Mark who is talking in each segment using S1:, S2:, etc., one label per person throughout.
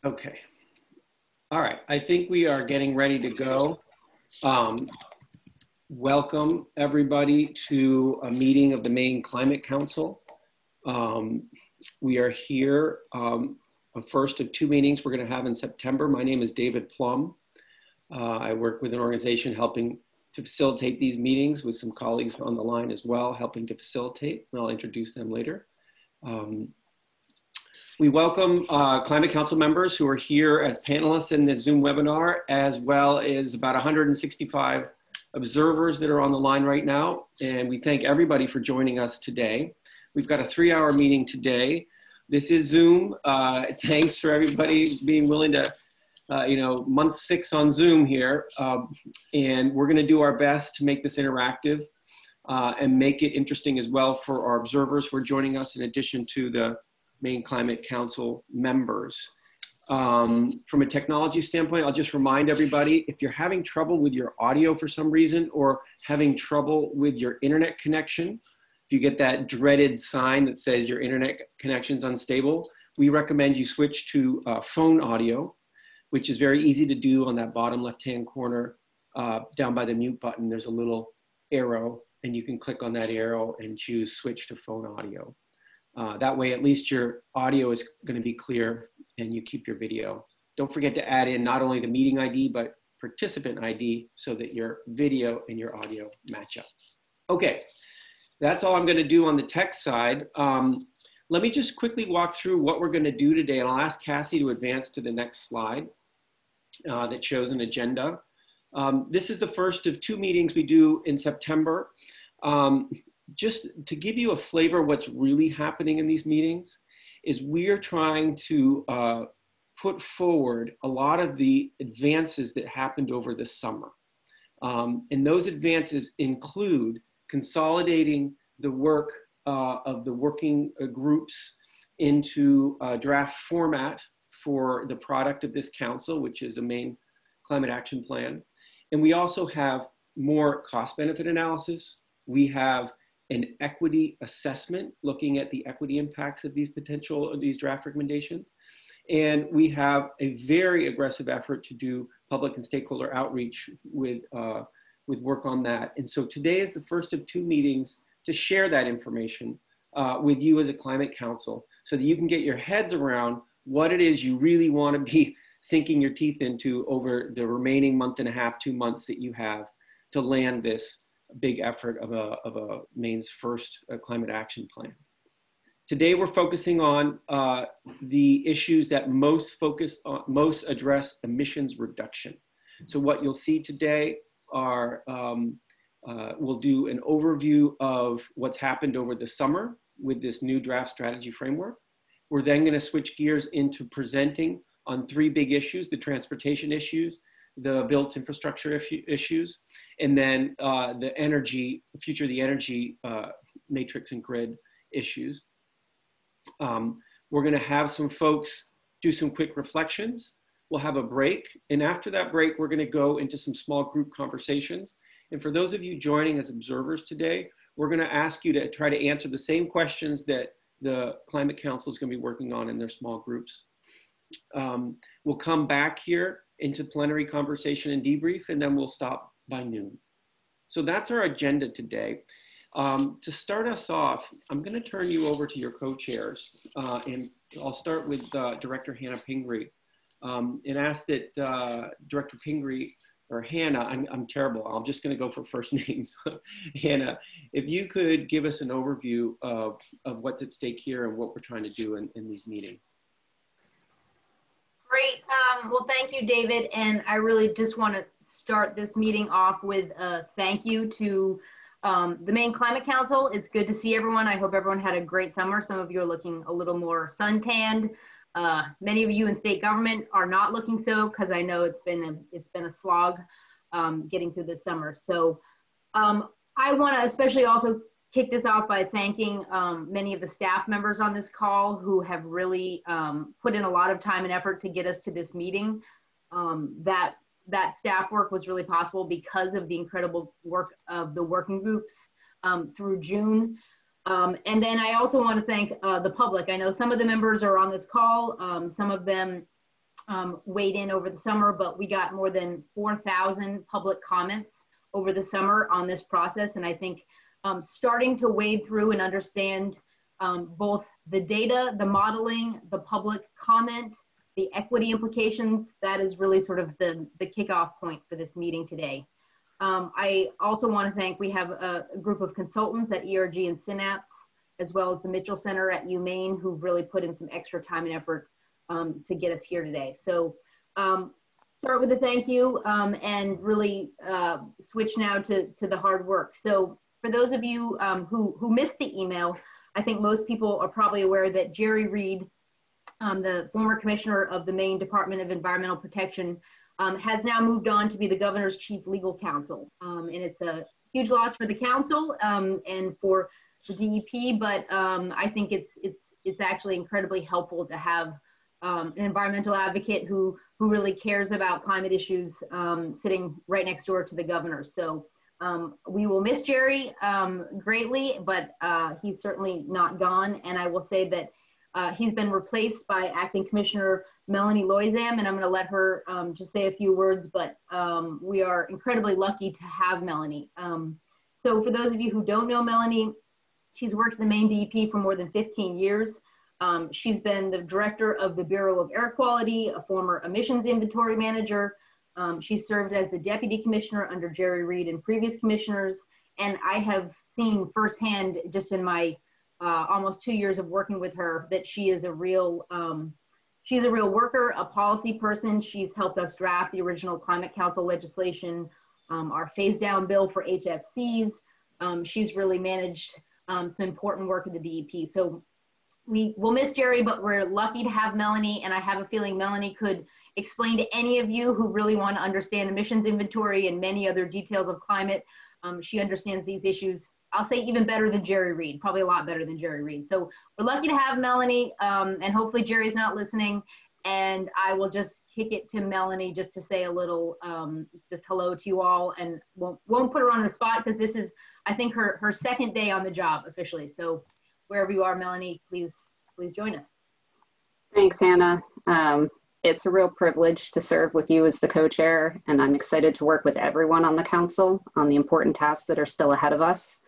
S1: Okay. All right. I think we are getting ready to go. Welcome everybody to a meeting of the Maine Climate Council. We are here, a first of two meetings we're going to have in September. My name is David Plum. I work with an organization helping to facilitate these meetings with some colleagues on the line as well, helping to facilitate, and I'll introduce them later. We welcome Climate Council members who are here as panelists in this Zoom webinar, as well as about 165 observers that are on the line right now. And we thank everybody for joining us today. We've got a 3-hour meeting today. This is Zoom. Thanks for everybody being willing to, month 6 on Zoom here. And we're gonna do our best to make this interactive and make it interesting as well for our observers who are joining us in addition to the Maine Climate Council members. From a technology standpoint, I'll just remind everybody, if you're having trouble with your audio for some reason or having trouble with your internet connection, if you get that dreaded sign that says your internet connection's unstable, we recommend you switch to phone audio, which is very easy to do on that bottom left-hand corner. Down by the mute button, there's a little arrow, and you can click on that arrow and choose switch to phone audio. That way, at least your audio is going to be clear and you keep your video. Don't forget to add in not only the meeting ID, but participant ID so that your video and your audio match up. Okay, that's all I'm going to do on the tech side. Let me just quickly walk through what we're going to do today, and I'll ask Cassie to advance to the next slide that shows an agenda. This is the first of 2 meetings we do in September. Just to give you a flavor of what's really happening in these meetings is we're trying to put forward a lot of the advances that happened over the summer. And those advances include consolidating the work of the working groups into a draft format for the product of this council, which is a Maine Climate Action Plan. And we also have more cost-benefit analysis. We have an equity assessment looking at the equity impacts of these draft recommendations. And we have a very aggressive effort to do public and stakeholder outreach with work on that. And so today is the first of 2 meetings to share that information with you as a Climate Council so that you can get your heads around what it is you really want to be sinking your teeth into over the remaining month and a half, 2 months that you have to land this big effort of Maine's first climate action plan. Today we're focusing on the issues that most address emissions reduction. So what you'll see today are, we'll do an overview of what's happened over the summer with this new draft strategy framework. We're then going to switch gears into presenting on 3 big issues: the transportation issues, the built infrastructure issues, and then the future of the energy matrix and grid issues. We're going to have some folks do some quick reflections. We'll have a break, and after that break, we're going to go into some small group conversations. And for those of you joining as observers today, we're going to ask you to try to answer the same questions that the Climate Council is going to be working on in their small groups. We'll come back here into plenary conversation and debrief, and then we'll stop by noon. So that's our agenda today. To start us off, I'm going to turn you over to your co-chairs, and I'll start with Director Hannah Pingree, and ask that Director Pingree, or Hannah, I'm terrible, I'm just going to go for first names. Hannah, if you could give us an overview of what's at stake here and what we're trying to do in these meetings.
S2: Great. Well, thank you, David. And I really just want to start this meeting off with a thank you to the Maine Climate Council. It's good to see everyone. I hope everyone had a great summer. Some of you are looking a little more suntanned. Many of you in state government are not looking so, because I know it's been a slog getting through this summer. So I want to especially also kick this off by thanking many of the staff members on this call who have really put in a lot of time and effort to get us to this meeting. That staff work was really possible because of the incredible work of the working groups through June. And then I also want to thank the public. I know some of the members are on this call. Some of them weighed in over the summer, but we got more than 4,000 public comments over the summer on this process. And I think starting to wade through and understand both the data, the modeling, the public comment, the equity implications, that is really sort of the kickoff point for this meeting today. I also want to thank, we have a group of consultants at ERG and Synapse, as well as the Mitchell Center at Maine, who've really put in some extra time and effort to get us here today. So start with a thank you and really switch now to the hard work. So for those of you who missed the email, I think most people are probably aware that Jerry Reed, the former commissioner of the Maine Department of Environmental Protection, has now moved on to be the governor's chief legal counsel. And it's a huge loss for the council and for the DEP, but I think it's actually incredibly helpful to have an environmental advocate who really cares about climate issues sitting right next door to the governor. So we will miss Jerry greatly, but he's certainly not gone. And I will say that he's been replaced by Acting Commissioner Melanie Loizam, and I'm going to let her just say a few words, but we are incredibly lucky to have Melanie. So for those of you who don't know Melanie, she's worked in the Maine DEP for more than 15 years. She's been the director of the Bureau of Air Quality, a former emissions inventory manager. She served as the deputy commissioner under Jerry Reed and previous commissioners. And I have seen firsthand, just in my almost 2 years of working with her, that she is a real worker, a policy person. She's helped us draft the original Climate Council legislation, our phase down bill for HFCs. She's really managed some important work at the DEP. So we will miss Jerry, but we're lucky to have Melanie, and I have a feeling Melanie could explain to any of you who really want to understand emissions inventory and many other details of climate. She understands these issues, I'll say, even better than Jerry Reed, probably a lot better than Jerry Reed. So we're lucky to have Melanie, and hopefully Jerry's not listening, and I will just kick it to Melanie just to say a little just hello to you all, and won't put her on the spot because this is, I think, her second day on the job officially. So wherever you are, Melanie, please join us.
S3: Thanks, Anna. It's a real privilege to serve with you as the co-chair, and I'm excited to work with everyone on the council on the important tasks that are still ahead of us.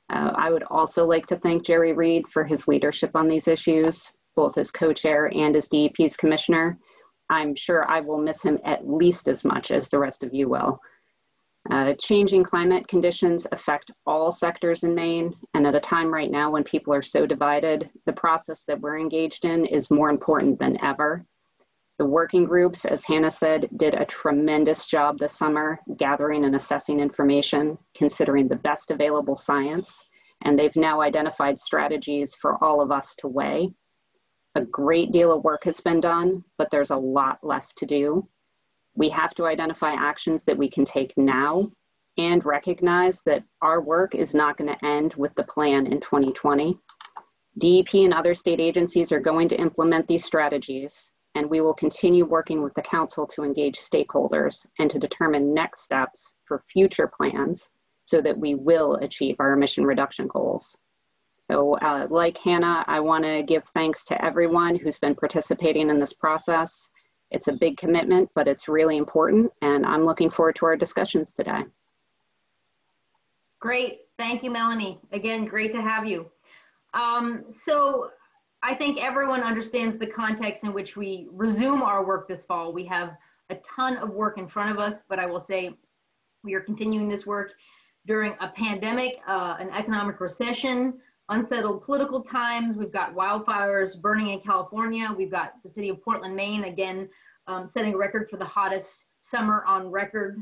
S3: I would also like to thank Jerry Reed for his leadership on these issues, both as co-chair and as DEP's commissioner. I'm sure I will miss him at least as much as the rest of you will. Changing climate conditions affect all sectors in Maine, and at a time right now when people are so divided, the process that we're engaged in is more important than ever. The working groups, as Hannah said, did a tremendous job this summer gathering and assessing information, considering the best available science, and they've now identified strategies for all of us to weigh. A great deal of work has been done, but there's a lot left to do. We have to identify actions that we can take now and recognize that our work is not going to end with the plan in 2020. DEP and other state agencies are going to implement these strategies, and we will continue working with the council to engage stakeholders and to determine next steps for future plans so that we will achieve our emission reduction goals. So like Hannah, I want to give thanks to everyone who's been participating in this process. It's a big commitment, but it's really important, and I'm looking forward to our discussions today.
S2: Great, thank you, Melanie. Again, great to have you. So I think everyone understands the context in which we resume our work this fall. We have a ton of work in front of us, but I will say we are continuing this work during a pandemic, an economic recession, unsettled political times. We've got wildfires burning in California. We've got the city of Portland, Maine, again, setting a record for the hottest summer on record.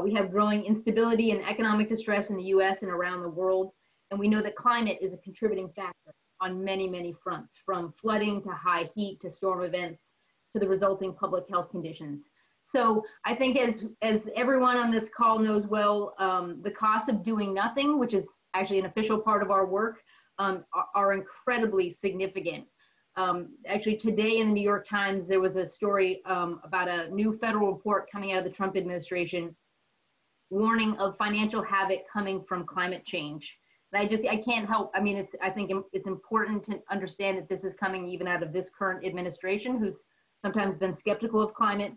S2: We have growing instability and economic distress in the US and around the world. And we know that climate is a contributing factor on many, many fronts, from flooding to high heat to storm events to the resulting public health conditions. So I think as everyone on this call knows well, the costs of doing nothing, which is actually an official part of our work, are incredibly significant. Actually today in the New York Times, there was a story about a new federal report coming out of the Trump administration warning of financial havoc coming from climate change. And I can't help, I think it's important to understand that this is coming even out of this current administration, who's sometimes been skeptical of climate,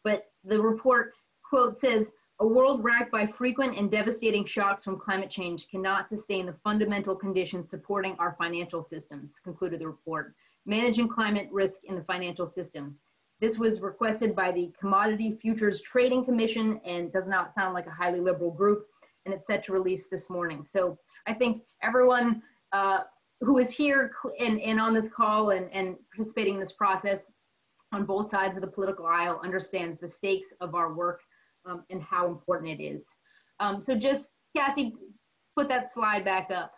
S2: but the report, quote, says, "A world racked by frequent and devastating shocks from climate change cannot sustain the fundamental conditions supporting our financial systems," concluded the report. Managing climate risk in the financial system. This was requested by the Commodity Futures Trading Commission and does not sound like a highly liberal group, and it's set to release this morning. So I think everyone who is here and on this call and participating in this process on both sides of the political aisle understands the stakes of our work and how important it is. So just, Cassie, put that slide back up.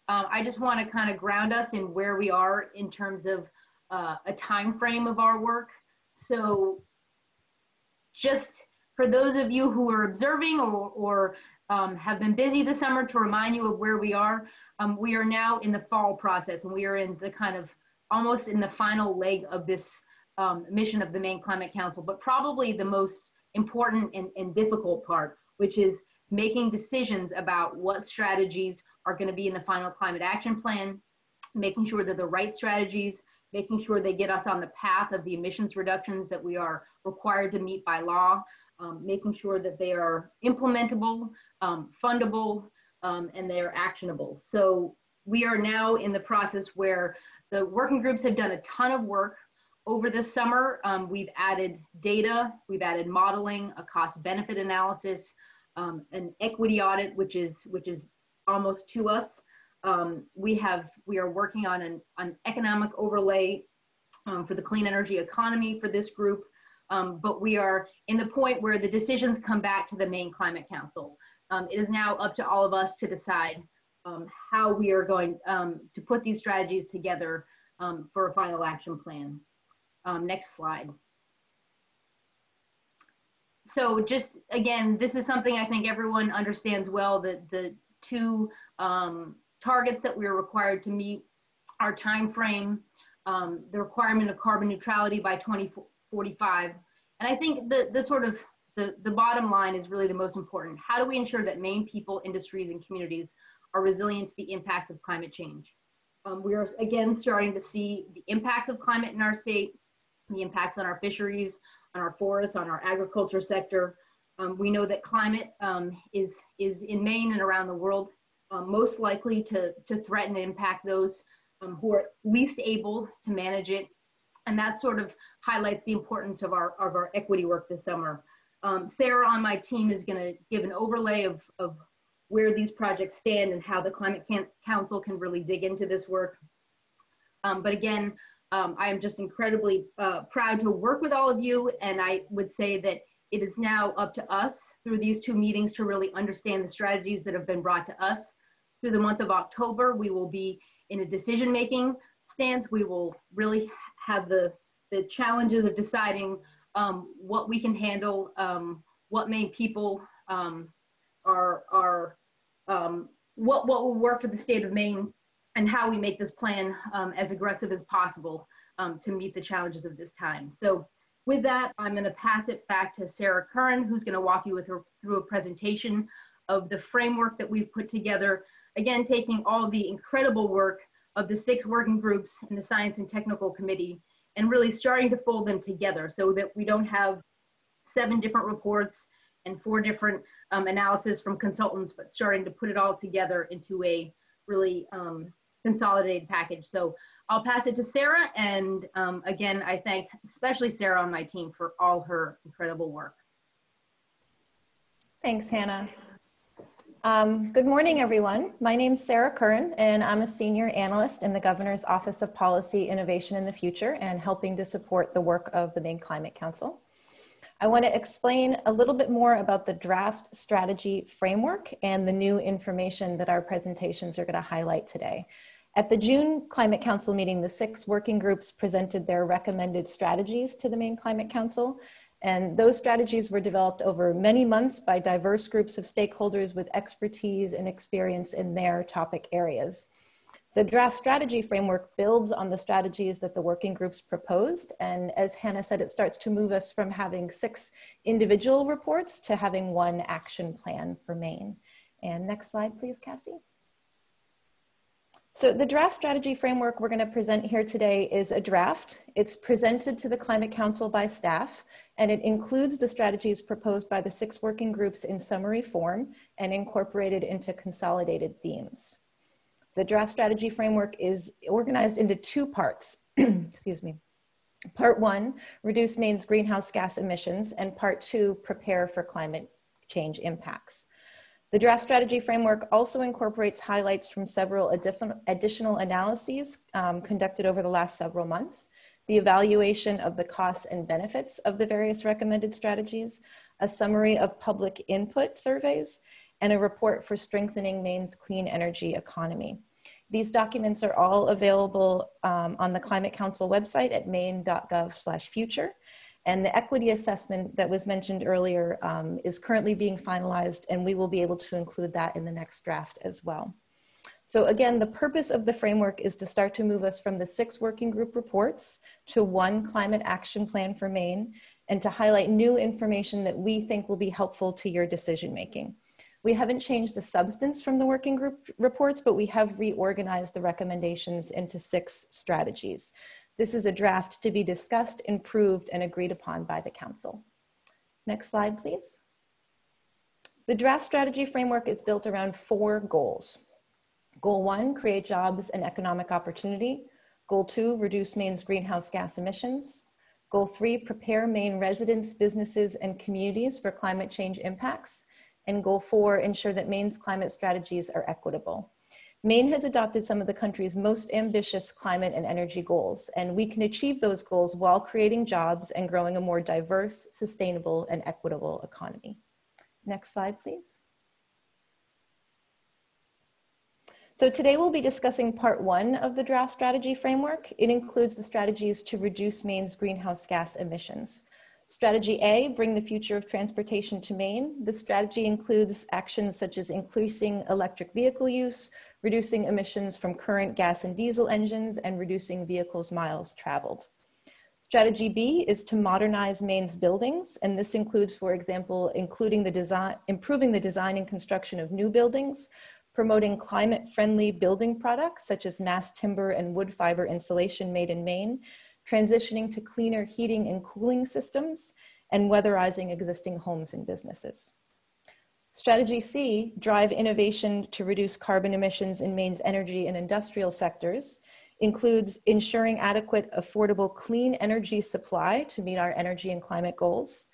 S2: I just want to kind of ground us in where we are in terms of a time frame of our work. So just for those of you who are observing or have been busy this summer, to remind you of where we are now in the fall process, and we are in the kind of almost in the final leg of this mission of the Maine Climate Council, but probably the most important and difficult part, which is making decisions about what strategies are going to be in the final climate action plan, making sure they're the right strategies, making sure they get us on the path of the emissions reductions that we are required to meet by law, making sure that they are implementable, fundable, and they are actionable. So we are now in the process where the working groups have done a ton of work. Over this summer, we've added data, we've added modeling, a cost benefit analysis, an equity audit, which is almost to us. We are working on an economic overlay for the clean energy economy for this group, but we are in the point where the decisions come back to the Maine Climate Council. It is now up to all of us to decide how we are going to put these strategies together for a final action plan. Next slide. So just, again, this is something I think everyone understands well, that the two targets that we are required to meet, our time frame, the requirement of carbon neutrality by 2045. And I think the bottom line is really the most important. How do we ensure that Maine people, industries, and communities are resilient to the impacts of climate change? We are, again, starting to see the impacts of climate in our state, the impacts on our fisheries, on our forests, on our agriculture sector. We know that climate is in Maine and around the world most likely to threaten and impact those who are least able to manage it. And that sort of highlights the importance of our equity work this summer. Sarah on my team is going to give an overlay of where these projects stand and how the Climate Council can really dig into this work. But again, I am just incredibly proud to work with all of you, and I would say that it is now up to us through these two meetings to really understand the strategies that have been brought to us. Through the month of October, we will be in a decision-making stance. We will really have the challenges of deciding what we can handle, what Maine people what will work for the state of Maine, and how we make this plan as aggressive as possible to meet the challenges of this time. So with that, I'm going to pass it back to Sarah Curran, who's going to walk you through a presentation of the framework that we've put together, again, taking all the incredible work of the 6 working groups in the Science and Technical Committee and really starting to fold them together so that we don't have 7 different reports and 4 different analysis from consultants, but starting to put it all together into a really consolidated package. So I'll pass it to Sarah. And again, I thank especially Sarah on my team for all her incredible work.
S4: Thanks, Hannah. Good morning, everyone. My name's Sarah Curran, and I'm a senior analyst in the Governor's Office of Policy, Innovation in the Future, and helping to support the work of the Maine Climate Council. I want to explain a little bit more about the draft strategy framework and the new information that our presentations are going to highlight today. At the June Climate Council meeting, the 6 working groups presented their recommended strategies to the Maine Climate Council. And those strategies were developed over many months by diverse groups of stakeholders with expertise and experience in their topic areas. The draft strategy framework builds on the strategies that the working groups proposed. And as Hannah said, it starts to move us from having 6 individual reports to having 1 action plan for Maine. And next slide, please, Cassie. So the draft strategy framework we're going to present here today is a draft. It's presented to the Climate Council by staff, and it includes the strategies proposed by the 6 working groups in summary form and incorporated into consolidated themes. The draft strategy framework is organized into 2 parts. Excuse me. Part 1, reduce Maine's greenhouse gas emissions, and Part 2, prepare for climate change impacts. The draft strategy framework also incorporates highlights from several additional analyses conducted over the last several months, the evaluation of the costs and benefits of the various recommended strategies, a summary of public input surveys, and a report for strengthening Maine's clean energy economy. These documents are all available on the Climate Council website at maine.gov/future. And the equity assessment that was mentioned earlier is currently being finalized, and we will be able to include that in the next draft as well. So again, the purpose of the framework is to start to move us from the 6 working group reports to 1 climate action plan for Maine, and to highlight new information that we think will be helpful to your decision making. We haven't changed the substance from the working group reports, but we have reorganized the recommendations into 6 strategies. This is a draft to be discussed, improved, and agreed upon by the Council. Next slide, please. The draft strategy framework is built around 4 goals. Goal 1, create jobs and economic opportunity. Goal 2, reduce Maine's greenhouse gas emissions. Goal 3, prepare Maine residents, businesses, and communities for climate change impacts. And Goal 4, ensure that Maine's climate strategies are equitable. Maine has adopted some of the country's most ambitious climate and energy goals, and we can achieve those goals while creating jobs and growing a more diverse, sustainable, and equitable economy. Next slide, please. So today we'll be discussing part 1 of the draft strategy framework. It includes the strategies to reduce Maine's greenhouse gas emissions. Strategy A, bring the future of transportation to Maine. The strategy includes actions such as increasing electric vehicle use, reducing emissions from current gas and diesel engines, and reducing vehicles' miles traveled. Strategy B is to modernize Maine's buildings, and this includes, for example, improving the design and construction of new buildings, promoting climate-friendly building products such as mass timber and wood fiber insulation made in Maine, transitioning to cleaner heating and cooling systems, and weatherizing existing homes and businesses. Strategy C, drive innovation to reduce carbon emissions in Maine's energy and industrial sectors, includes ensuring adequate, affordable, clean energy supply to meet our energy and climate goals,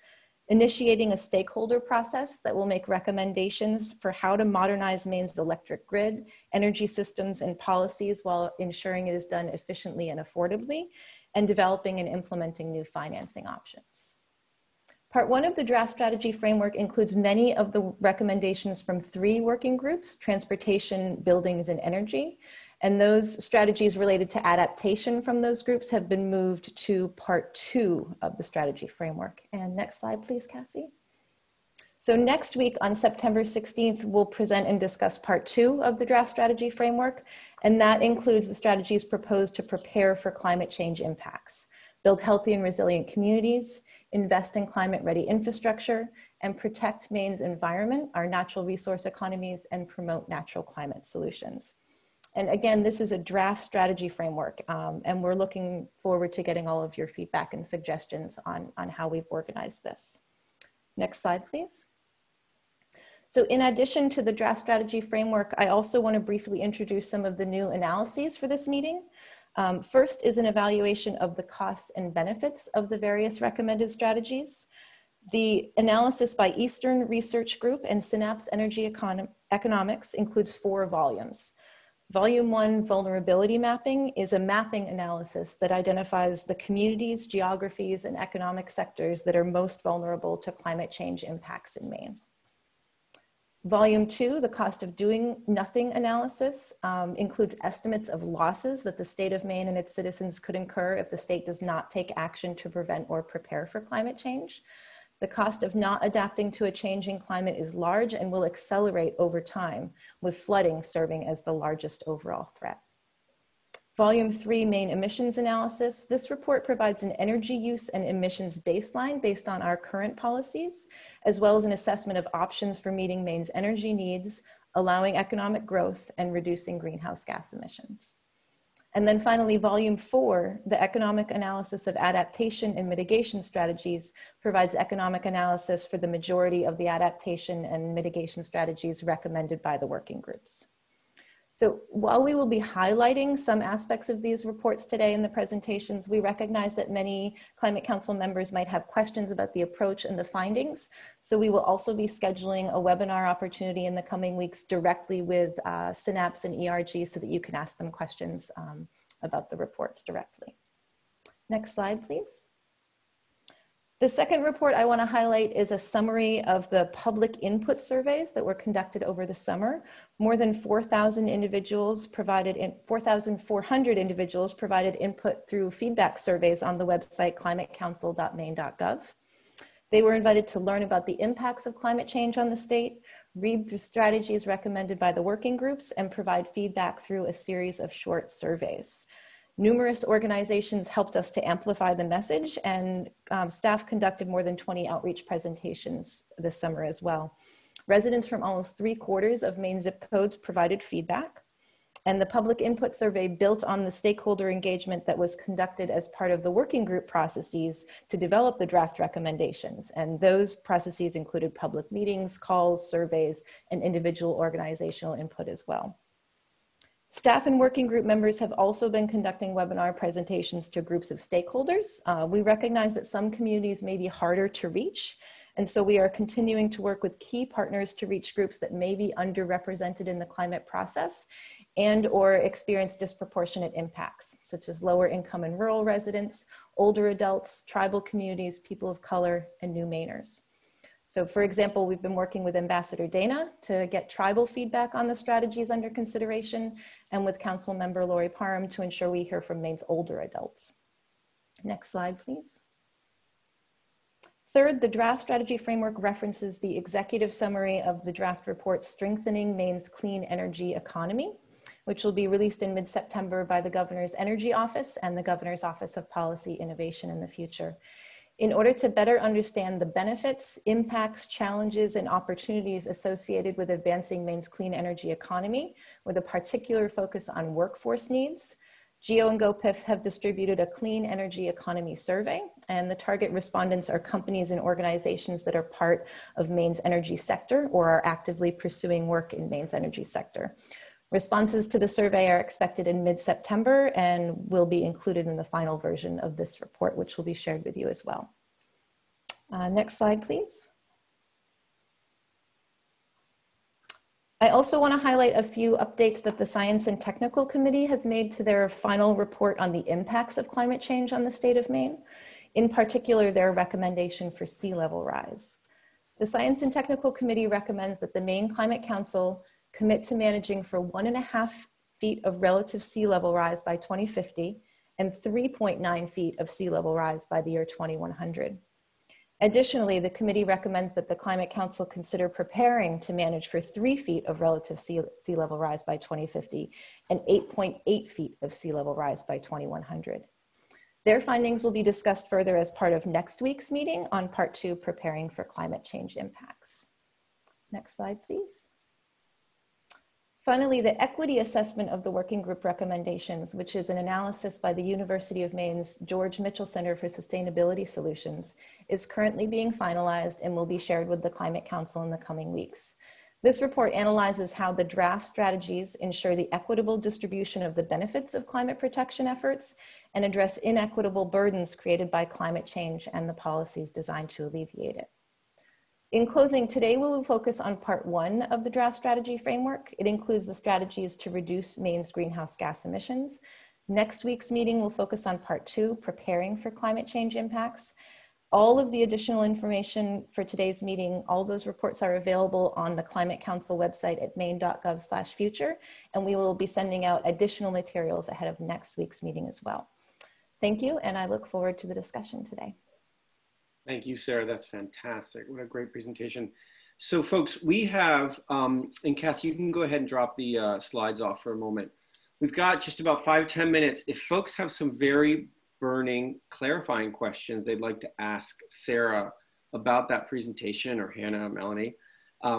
S4: initiating a stakeholder process that will make recommendations for how to modernize Maine's electric grid, energy systems, and policies while ensuring it is done efficiently and affordably, and developing and implementing new financing options. Part 1 of the draft strategy framework includes many of the recommendations from 3 working groups: transportation, buildings, and energy. And those strategies related to adaptation from those groups have been moved to part 2 of the strategy framework. And next slide, please, Cassie. So next week on September 16th, we'll present and discuss part 2 of the draft strategy framework. And that includes the strategies proposed to prepare for climate change impacts, build healthy and resilient communities, invest in climate-ready infrastructure, and protect Maine's environment, our natural resource economies, and promote natural climate solutions. And again, this is a draft strategy framework, and we're looking forward to getting all of your feedback and suggestions on how we've organized this. Next slide, please. So in addition to the draft strategy framework, I also want to briefly introduce some of the new analyses for this meeting. First is an evaluation of the costs and benefits of the various recommended strategies. The analysis by Eastern Research Group and Synapse Energy Economics includes 4 volumes. Volume 1, Vulnerability Mapping, is a mapping analysis that identifies the communities, geographies, and economic sectors that are most vulnerable to climate change impacts in Maine. Volume 2, the Cost of Doing Nothing analysis, includes estimates of losses that the state of Maine and its citizens could incur if the state does not take action to prevent or prepare for climate change. The cost of not adapting to a changing climate is large and will accelerate over time, with flooding serving as the largest overall threat. Volume 3, Maine Emissions Analysis. This report provides an energy use and emissions baseline based on our current policies, as well as an assessment of options for meeting Maine's energy needs, allowing economic growth and reducing greenhouse gas emissions. And then finally, volume 4, the economic analysis of adaptation and mitigation strategies, provides economic analysis for the majority of the adaptation and mitigation strategies recommended by the working groups. So while we will be highlighting some aspects of these reports today in the presentations, we recognize that many Climate Council members might have questions about the approach and the findings. So we will also be scheduling a webinar opportunity in the coming weeks directly with Synapse and ERG so that you can ask them questions about the reports directly. Next slide, please. The second report I want to highlight is a summary of the public input surveys that were conducted over the summer. More than 4,000 individuals provided 4,400 individuals provided input through feedback surveys on the website climatecouncil.maine.gov. They were invited to learn about the impacts of climate change on the state, read the strategies recommended by the working groups, and provide feedback through a series of short surveys. Numerous organizations helped us to amplify the message, and staff conducted more than 20 outreach presentations this summer as well. Residents from almost 3/4 of Maine zip codes provided feedback, and the public input survey built on the stakeholder engagement that was conducted as part of the working group processes to develop the draft recommendations. And those processes included public meetings, calls, surveys, and individual organizational input as well. Staff and working group members have also been conducting webinar presentations to groups of stakeholders. We recognize that some communities may be harder to reach, and so we are continuing to work with key partners to reach groups that may be underrepresented in the climate process and or experience disproportionate impacts, such as lower income and rural residents, older adults, tribal communities, people of color, and new Mainers. So for example, we've been working with Ambassador Dana to get tribal feedback on the strategies under consideration, and with Council Member Lori Parham to ensure we hear from Maine's older adults. Next slide, please. Third, the draft strategy framework references the executive summary of the draft report, Strengthening Maine's Clean Energy Economy, which will be released in mid-September by the Governor's Energy Office and the Governor's Office of Policy Innovation in the Future. In order to better understand the benefits, impacts, challenges, and opportunities associated with advancing Maine's clean energy economy, with a particular focus on workforce needs, GEO and GoPIF have distributed a clean energy economy survey, and the target respondents are companies and organizations that are part of Maine's energy sector or are actively pursuing work in Maine's energy sector. Responses to the survey are expected in mid-September and will be included in the final version of this report, which will be shared with you as well. Next slide, please. I also want to highlight a few updates that the Science and Technical Committee has made to their final report on the impacts of climate change on the state of Maine, in particular their recommendation for sea level rise. The Science and Technical Committee recommends that the Maine Climate Council commit to managing for 1.5 feet of relative sea level rise by 2050 and 3.9 feet of sea level rise by the year 2100. Additionally, the committee recommends that the Climate Council consider preparing to manage for 3 feet of relative sea level rise by 2050 and 8.8 feet of sea level rise by 2100. Their findings will be discussed further as part of next week's meeting on part 2, Preparing for Climate Change Impacts. Next slide, please. Finally, the equity assessment of the working group recommendations, which is an analysis by the University of Maine's George Mitchell Center for Sustainability Solutions, is currently being finalized and will be shared with the Climate Council in the coming weeks. This report analyzes how the draft strategies ensure the equitable distribution of the benefits of climate protection efforts and address inequitable burdens created by climate change and the policies designed to alleviate it. In closing, today we will focus on part 1 of the draft strategy framework. It includes the strategies to reduce Maine's greenhouse gas emissions. Next week's meeting will focus on part 2, Preparing for Climate Change Impacts. All of the additional information for today's meeting, all those reports are available on the Climate Council website at maine.gov/future, and we will be sending out additional materials ahead of next week's meeting as well. Thank you, and I look forward to the discussion today.
S1: Thank you, Sarah. That's fantastic. What a great presentation. So folks, we have, and Cassie, you can go ahead and drop the slides off for a moment. We've got just about 5-10 minutes. If folks have some very burning, clarifying questions they'd like to ask Sarah about that presentation, or Hannah, Melanie,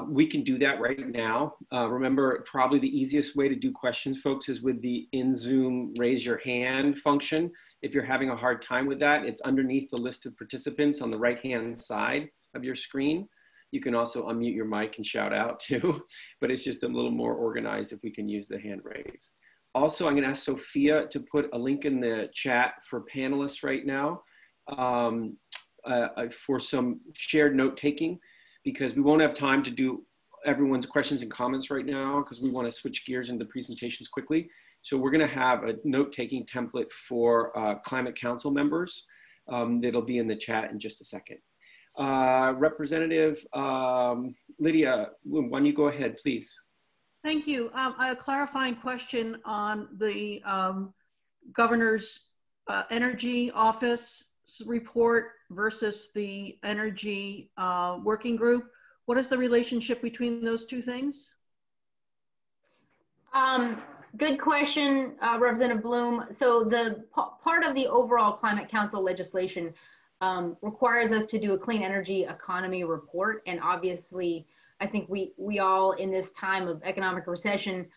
S1: We can do that right now. Remember, probably the easiest way to do questions, folks, is with the in Zoom raise your hand function. If you're having a hard time with that, it's underneath the list of participants on the right-hand side of your screen. You can also unmute your mic and shout out too, but it's just a little more organized if we can use the hand raise. Also, I'm gonna ask Sophia to put a link in the chat for panelists right now for some shared note taking, because we won't have time to do everyone's questions and comments right now because we want to switch gears into presentations quickly. So we're going to have a note-taking template for Climate Council members that'll be in the chat in just a second. Representative Lydia, why don't you go ahead, please?
S5: Thank you. A clarifying question on the governor's energy office report versus the energy working group. What is the relationship between those two things?
S2: Good question, Representative Bloom. So the part of the overall Climate Council legislation requires us to do a clean energy economy report. And obviously, I think we all in this time of economic recession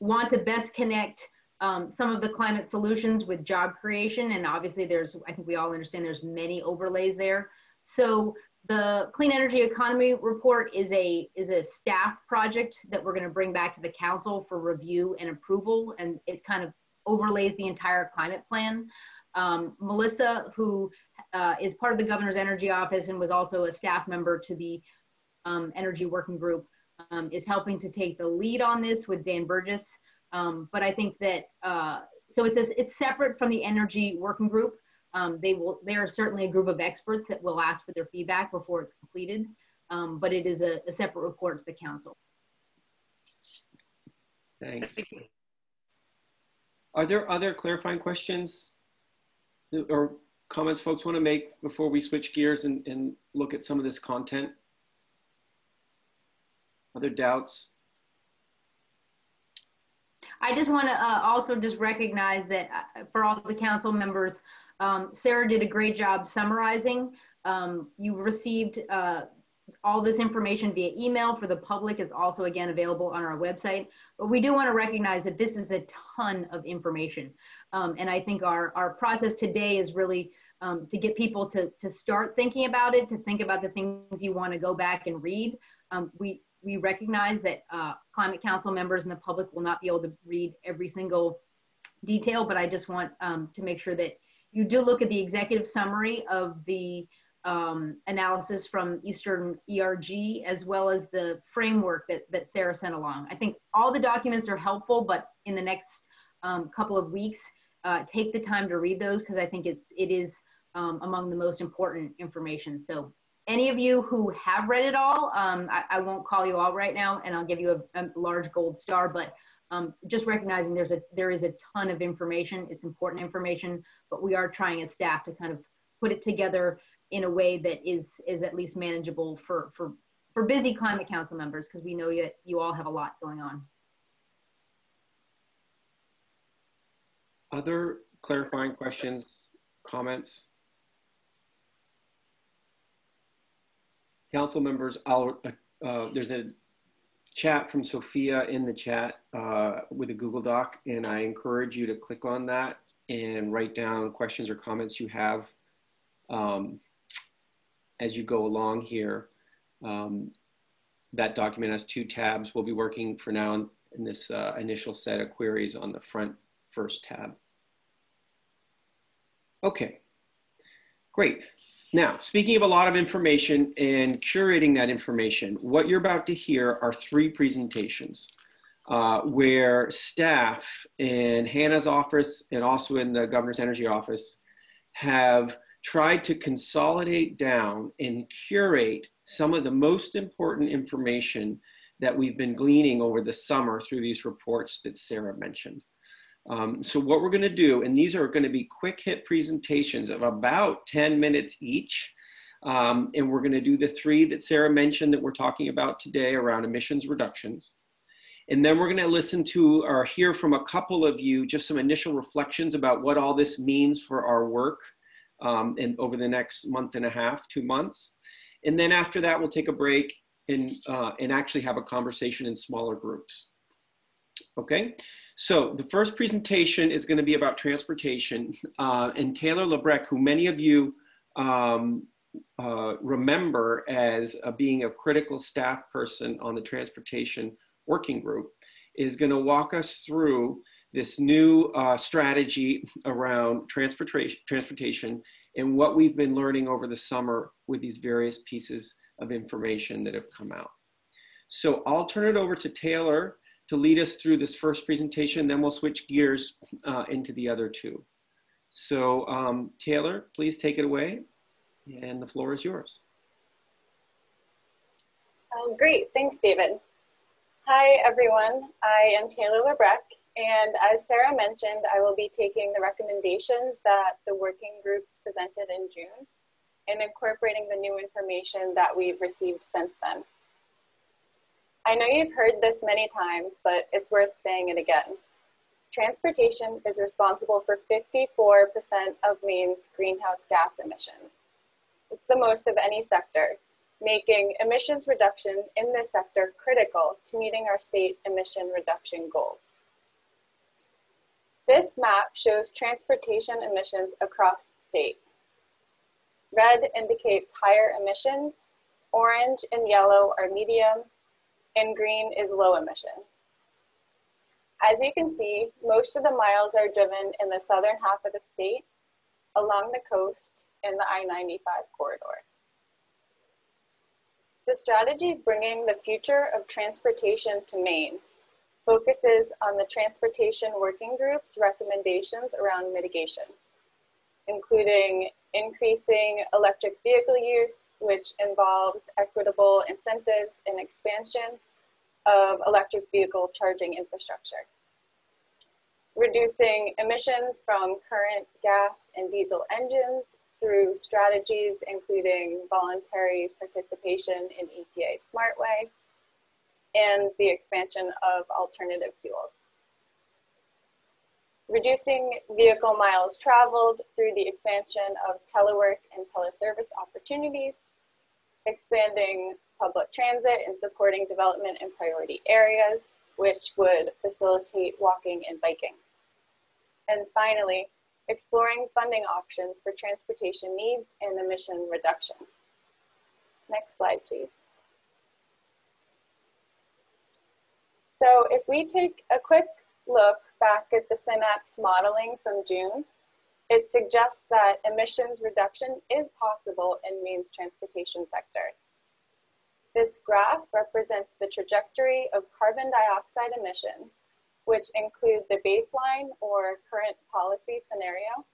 S2: want to best connect some of the climate solutions with job creation. And obviously I think we all understand there's many overlays there. So the Clean Energy Economy Report is a staff project that we're going to bring back to the council for review and approval, and it kind of overlays the entire climate plan. Melissa, who is part of the governor's energy office and was also a staff member to the energy working group, is helping to take the lead on this with Dan Burgess. But I think that, so it's separate from the energy working group. They are certainly a group of experts that will ask for their feedback before it's completed, but it is a separate report to the council.
S1: Thanks. Are there other clarifying questions or comments folks want to make before we switch gears and look at some of this content? Other doubts? I just want to also just recognize that for all the council members, Sarah did a great job summarizing. You received all this information via email. For the public, it's also again available on our website. But we do want to recognize that this is a ton of information. And I think our process today is really to get people to start thinking about it, to think about the things you want to go back and read. We recognize that Climate Council members and the public will not be able to read every single detail, but I just want to make sure that you do look at the executive summary of the analysis from Eastern ERG, as well as the framework that Sarah sent along. I think all the documents are helpful, but in the next couple of weeks, take the time to read those, because I think it is among the most important information. So any of you who have read it all, I won't call you out right now, and I'll give you a large gold star, but just recognizing there is a ton of information. It's important information, but we are trying as staff to kind of put it together in a way that is at least manageable for busy Climate Council members, because we know that you all have a lot going on. Other clarifying questions, comments? Council members, there's a chat from Sophia in the chat with a Google Doc, and I encourage you to click on that and write down questions or comments you have as you go along here. That document has 2 tabs. We'll be working for now in this initial set of queries on the first tab. Okay, great. Now, speaking of a lot of information and curating that information, what you're about to hear are 3 presentations where staff in Hannah's office and also in the governor's energy office have tried to consolidate down and curate some of the most important information that we've been gleaning over the summer through these reports that Sarah mentioned. So what we're going to do, and these are going to be quick hit presentations of about 10 minutes each, and we're going to do the 3 that Sarah mentioned that we're talking about today around emissions reductions. And then we're going to listen to or hear from a couple of you just some initial reflections about what all this means for our work and over the next month and a half, 2 months. And then after that, we'll take a break and actually have a conversation in smaller groups. Okay, so the first presentation is going to be about transportation, and Taylor Lebrecq, who many of you remember as being a critical staff person on the transportation working group, is going to walk us through this new strategy around transportation and what we've been learning over the summer with these various pieces of information that have come out. So I'll turn it over to Taylor to lead us through this first presentation, then we'll switch gears into the other two. So Taylor, please take it away, and the floor is yours.
S6: Great, thanks, David. Hi, everyone. I am Taylor Lebrecq, and as Sarah mentioned, I will be taking the recommendations that the working groups presented in June and incorporating the new information that we've received since then. I know you've heard this many times, but it's worth saying it again. Transportation is responsible for 54% of Maine's greenhouse gas emissions. It's the most of any sector, making emissions reduction in this sector critical to meeting our state emission reduction goals. This map shows transportation emissions across the state. Red indicates higher emissions, orange and yellow are medium, and green is low emissions. As you can see, most of the miles are driven in the southern half of the state, along the coast, in the I-95 corridor. The strategy bringing the future of transportation to Maine focuses on the Transportation Working Group's recommendations around mitigation, including increasing electric vehicle use, which involves equitable incentives and expansion of electric vehicle charging infrastructure, reducing emissions from current gas and diesel engines through strategies including voluntary participation in EPA SmartWay and the expansion of alternative fuels. Reducing vehicle miles traveled through the expansion of telework and teleservice opportunities, expanding public transit and supporting development in priority areas, which would facilitate walking and biking. And finally, exploring funding options for transportation needs and emission reduction. Next slide, please. So if we take a quick look back at the Synapse modeling from June, it suggests that emissions reduction is possible in Maine's transportation sector. This graph represents the trajectory of carbon dioxide emissions, which include the baseline or current policy scenario,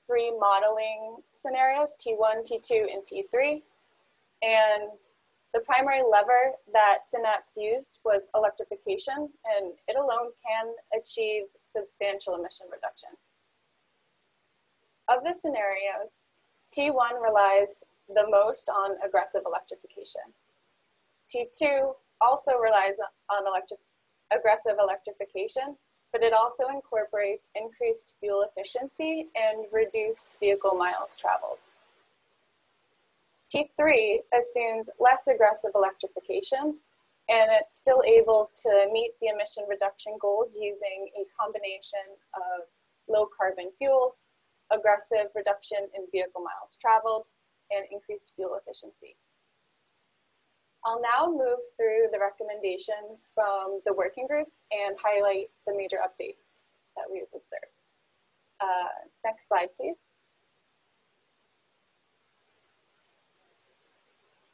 S6: 3 modeling scenarios, T1, T2, and T3, and the primary lever that Synapse used was electrification, and it alone can achieve substantial emission reduction. Of the scenarios, T1 relies the most on aggressive electrification. T2 also relies on aggressive electrification, but it also incorporates increased fuel efficiency and reduced vehicle miles traveled. T3 assumes less aggressive electrification, and it's still able to meet the emission reduction goals using a combination of low carbon fuels, aggressive reduction in vehicle miles traveled, and increased fuel efficiency. I'll now move through the recommendations from the working group and highlight the major updates that we've observed. Next slide, please.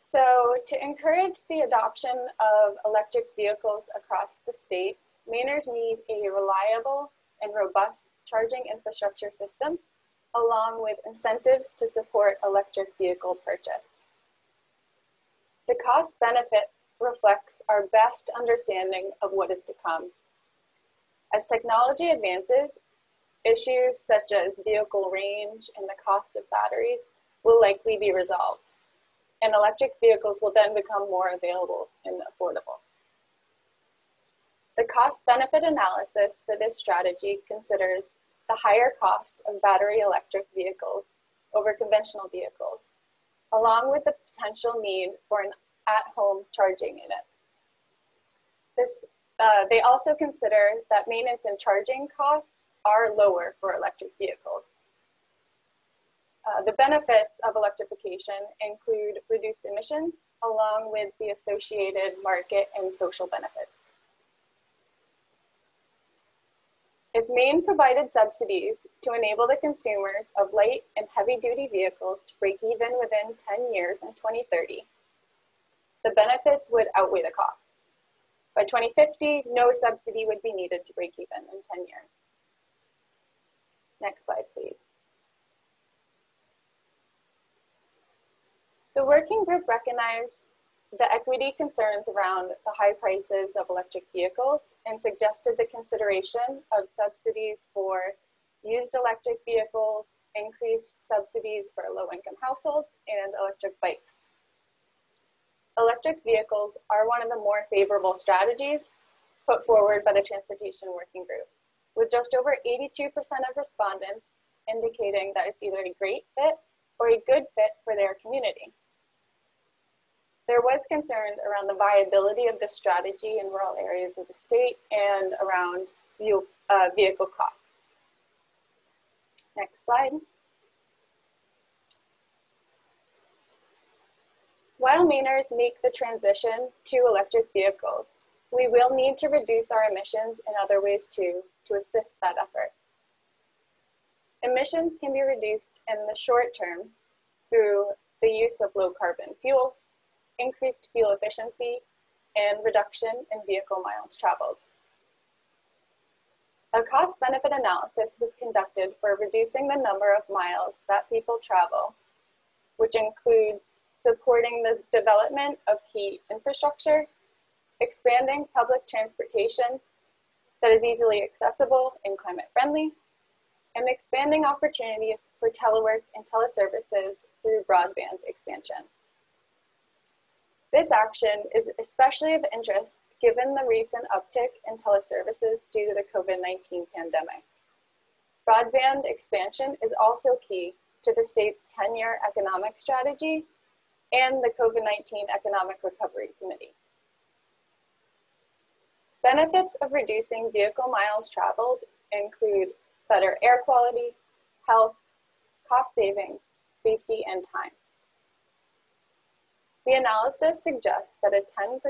S6: So to encourage the adoption of electric vehicles across the state, Mainers need a reliable and robust charging infrastructure system, along with incentives to support electric vehicle purchase. The cost benefit reflects our best understanding of what is to come. As technology advances, issues such as vehicle range and the cost of batteries will likely be resolved, and electric vehicles will then become more available and affordable. The cost-benefit analysis for this strategy considers the higher cost of battery electric vehicles over conventional vehicles, along with the potential need for an at-home charging unit. They also consider that maintenance and charging costs are lower for electric vehicles. The benefits of electrification include reduced emissions, along with the associated market and social benefits. If Maine provided subsidies to enable the consumers of light and heavy-duty vehicles to break even within 10 years in 2030, the benefits would outweigh the costs. By 2050, no subsidy would be needed to break even in 10 years. Next slide, please. The working group recognized the equity concerns around the high prices of electric vehicles and suggested the consideration of subsidies for used electric vehicles, increased subsidies for low-income households, and electric bikes. Electric vehicles are one of the more favorable strategies put forward by the Transportation Working Group, with just over 82% of respondents indicating that it's either a great fit or a good fit for their community. There was concern around the viability of this strategy in rural areas of the state and around vehicle costs. Next slide. While Mainers make the transition to electric vehicles, we will need to reduce our emissions in other ways too to assist that effort. Emissions can be reduced in the short term through the use of low carbon fuels, increased fuel efficiency, and reduction in vehicle miles traveled. A cost-benefit analysis was conducted for reducing the number of miles that people travel, which includes supporting the development of key infrastructure, expanding public transportation that is easily accessible and climate friendly, and expanding opportunities for telework and teleservices through broadband expansion. This action is especially of interest given the recent uptick in teleservices due to the COVID-19 pandemic. Broadband expansion is also key to the state's 10-year economic strategy and the COVID-19 Economic Recovery Committee. Benefits of reducing vehicle miles traveled include better air quality, health, cost savings, safety, and time. The analysis suggests that a 10%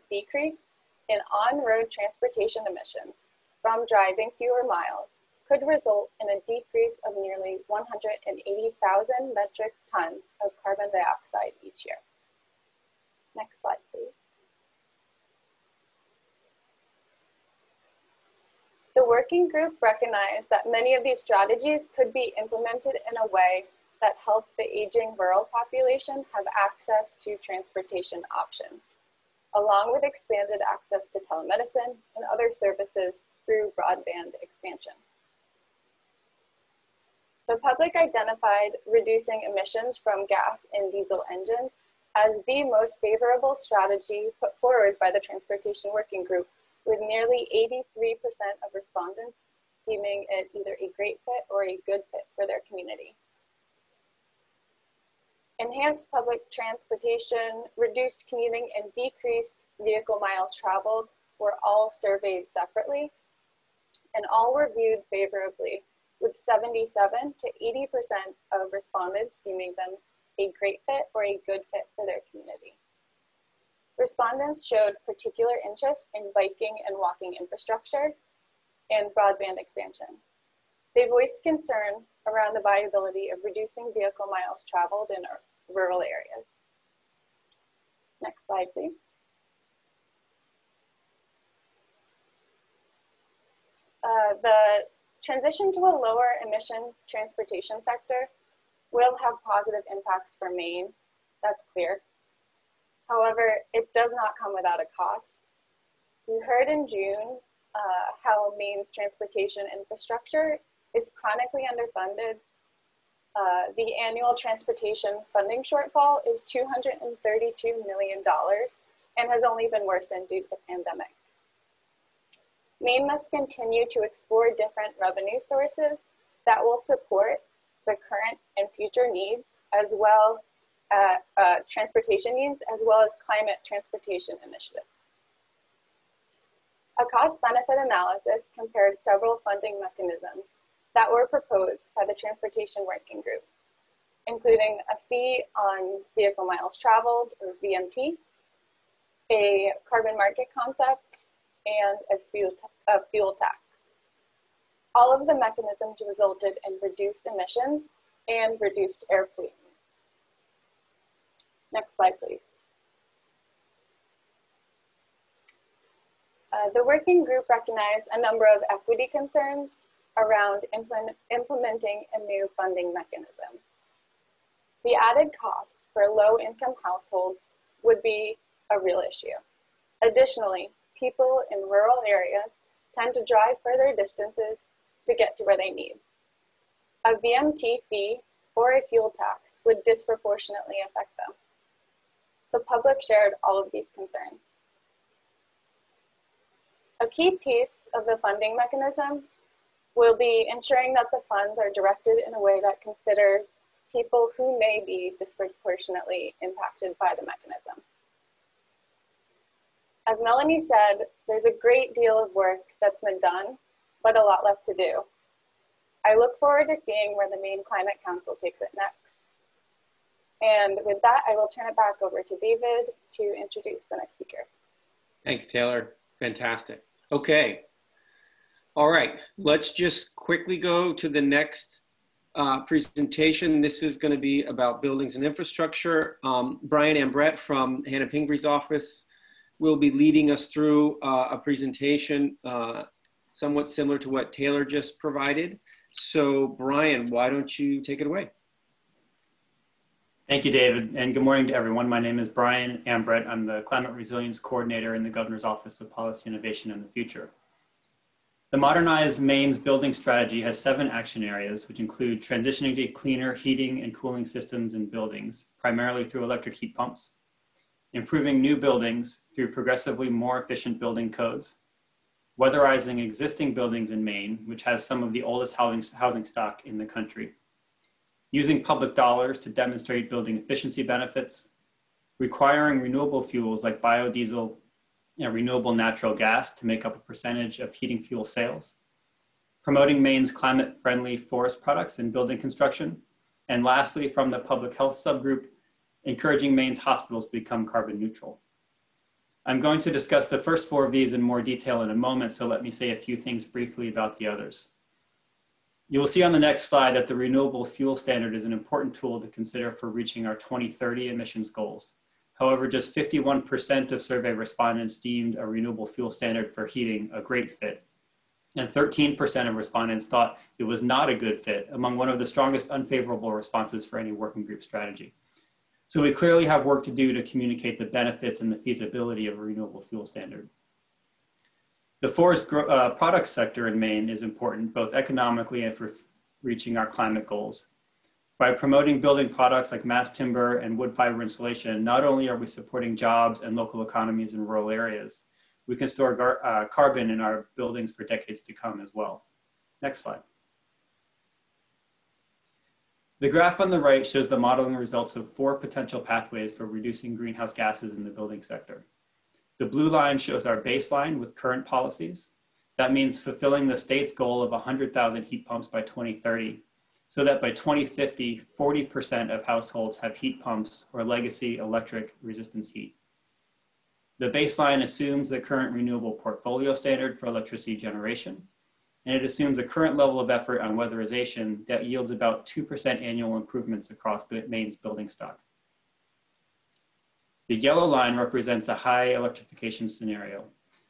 S6: decrease in on-road transportation emissions from driving fewer miles could result in a decrease of nearly 180,000 metric tons of carbon dioxide each year. Next slide, please. The working group recognized that many of these strategies could be implemented in a way that help the aging rural population have access to transportation options, along with expanded access to telemedicine and other services through broadband expansion. The public identified reducing emissions from gas and diesel engines as the most favorable strategy put forward by the Transportation Working Group, with nearly 83% of respondents deeming it either a great fit or a good fit for their community. Enhanced public transportation, reduced commuting, and decreased vehicle miles traveled were all surveyed separately, and all were viewed favorably, with 77 to 80% of respondents deeming them a great fit or a good fit for their community. Respondents showed particular interest in biking and walking infrastructure and broadband expansion. They voiced concern around the viability of reducing vehicle miles traveled in rural areas. Next slide, please. The transition to a lower emission transportation sector will have positive impacts for Maine, that's clear. However, it does not come without a cost. We heard in June how Maine's transportation infrastructure is chronically underfunded. The annual transportation funding shortfall is $232 million and has only been worsened due to the pandemic. Maine must continue to explore different revenue sources that will support the current and future needs, as well transportation needs, as well as climate transportation initiatives. A cost-benefit analysis compared several funding mechanisms that were proposed by the Transportation Working Group, including a fee on vehicle miles traveled, or VMT, a carbon market concept, and a fuel tax. All of the mechanisms resulted in reduced emissions and reduced air pollutants. Next slide, please. The working group recognized a number of equity concerns around implementing a new funding mechanism. The added costs for low-income households would be a real issue. Additionally, people in rural areas tend to drive further distances to get to where they need. A VMT fee or a fuel tax would disproportionately affect them. The public shared all of these concerns. A key piece of the funding mechanism will be ensuring that the funds are directed in a way that considers people who may be disproportionately impacted by the mechanism. As Melanie said, there's a great deal of work that's been done, but a lot left to do. I look forward to seeing where the Maine Climate Council takes it next. And with that, I will turn it back over to David to introduce the next speaker.
S1: Thanks, Taylor. Fantastic. Okay. All right. Let's just quickly go to the next presentation. This is going to be about buildings and infrastructure. Brian and Brett from Hannah Pingbury's office will be leading us through a presentation somewhat similar to what Taylor just provided. So Brian, why don't you take it away?
S7: Thank you, David, and good morning to everyone. My name is Brian Ambrett. I'm the Climate Resilience Coordinator in the Governor's Office of Policy Innovation and the Future. The Modernized Maine's Building Strategy has 7 action areas, which include transitioning to cleaner heating and cooling systems in buildings, primarily through electric heat pumps, improving new buildings through progressively more efficient building codes, weatherizing existing buildings in Maine, which has some of the oldest housing stock in the country, using public dollars to demonstrate building efficiency benefits, requiring renewable fuels like biodiesel and renewable natural gas to make up a percentage of heating fuel sales, promoting Maine's climate-friendly forest products in building construction, and lastly, from the public health subgroup, encouraging Maine's hospitals to become carbon neutral. I'm going to discuss the first 4 of these in more detail in a moment, so let me say a few things briefly about the others. You will see on the next slide that the renewable fuel standard is an important tool to consider for reaching our 2030 emissions goals. However, just 51% of survey respondents deemed a renewable fuel standard for heating a great fit, and 13% of respondents thought it was not a good fit, among one of the strongest unfavorable responses for any working group strategy. So we clearly have work to do to communicate the benefits and the feasibility of a renewable fuel standard. The forest products sector in Maine is important, both economically and for reaching our climate goals. By promoting building products like mass timber and wood fiber insulation, not only are we supporting jobs and local economies in rural areas, we can store carbon in our buildings for decades to come as well. Next slide. The graph on the right shows the modeling results of 4 potential pathways for reducing greenhouse gases in the building sector. The blue line shows our baseline with current policies. That means fulfilling the state's goal of 100,000 heat pumps by 2030, so that by 2050, 40% of households have heat pumps or legacy electric resistance heat. The baseline assumes the current renewable portfolio standard for electricity generation, and it assumes a current level of effort on weatherization that yields about 2% annual improvements across Maine's building stock. The yellow line represents a high electrification scenario,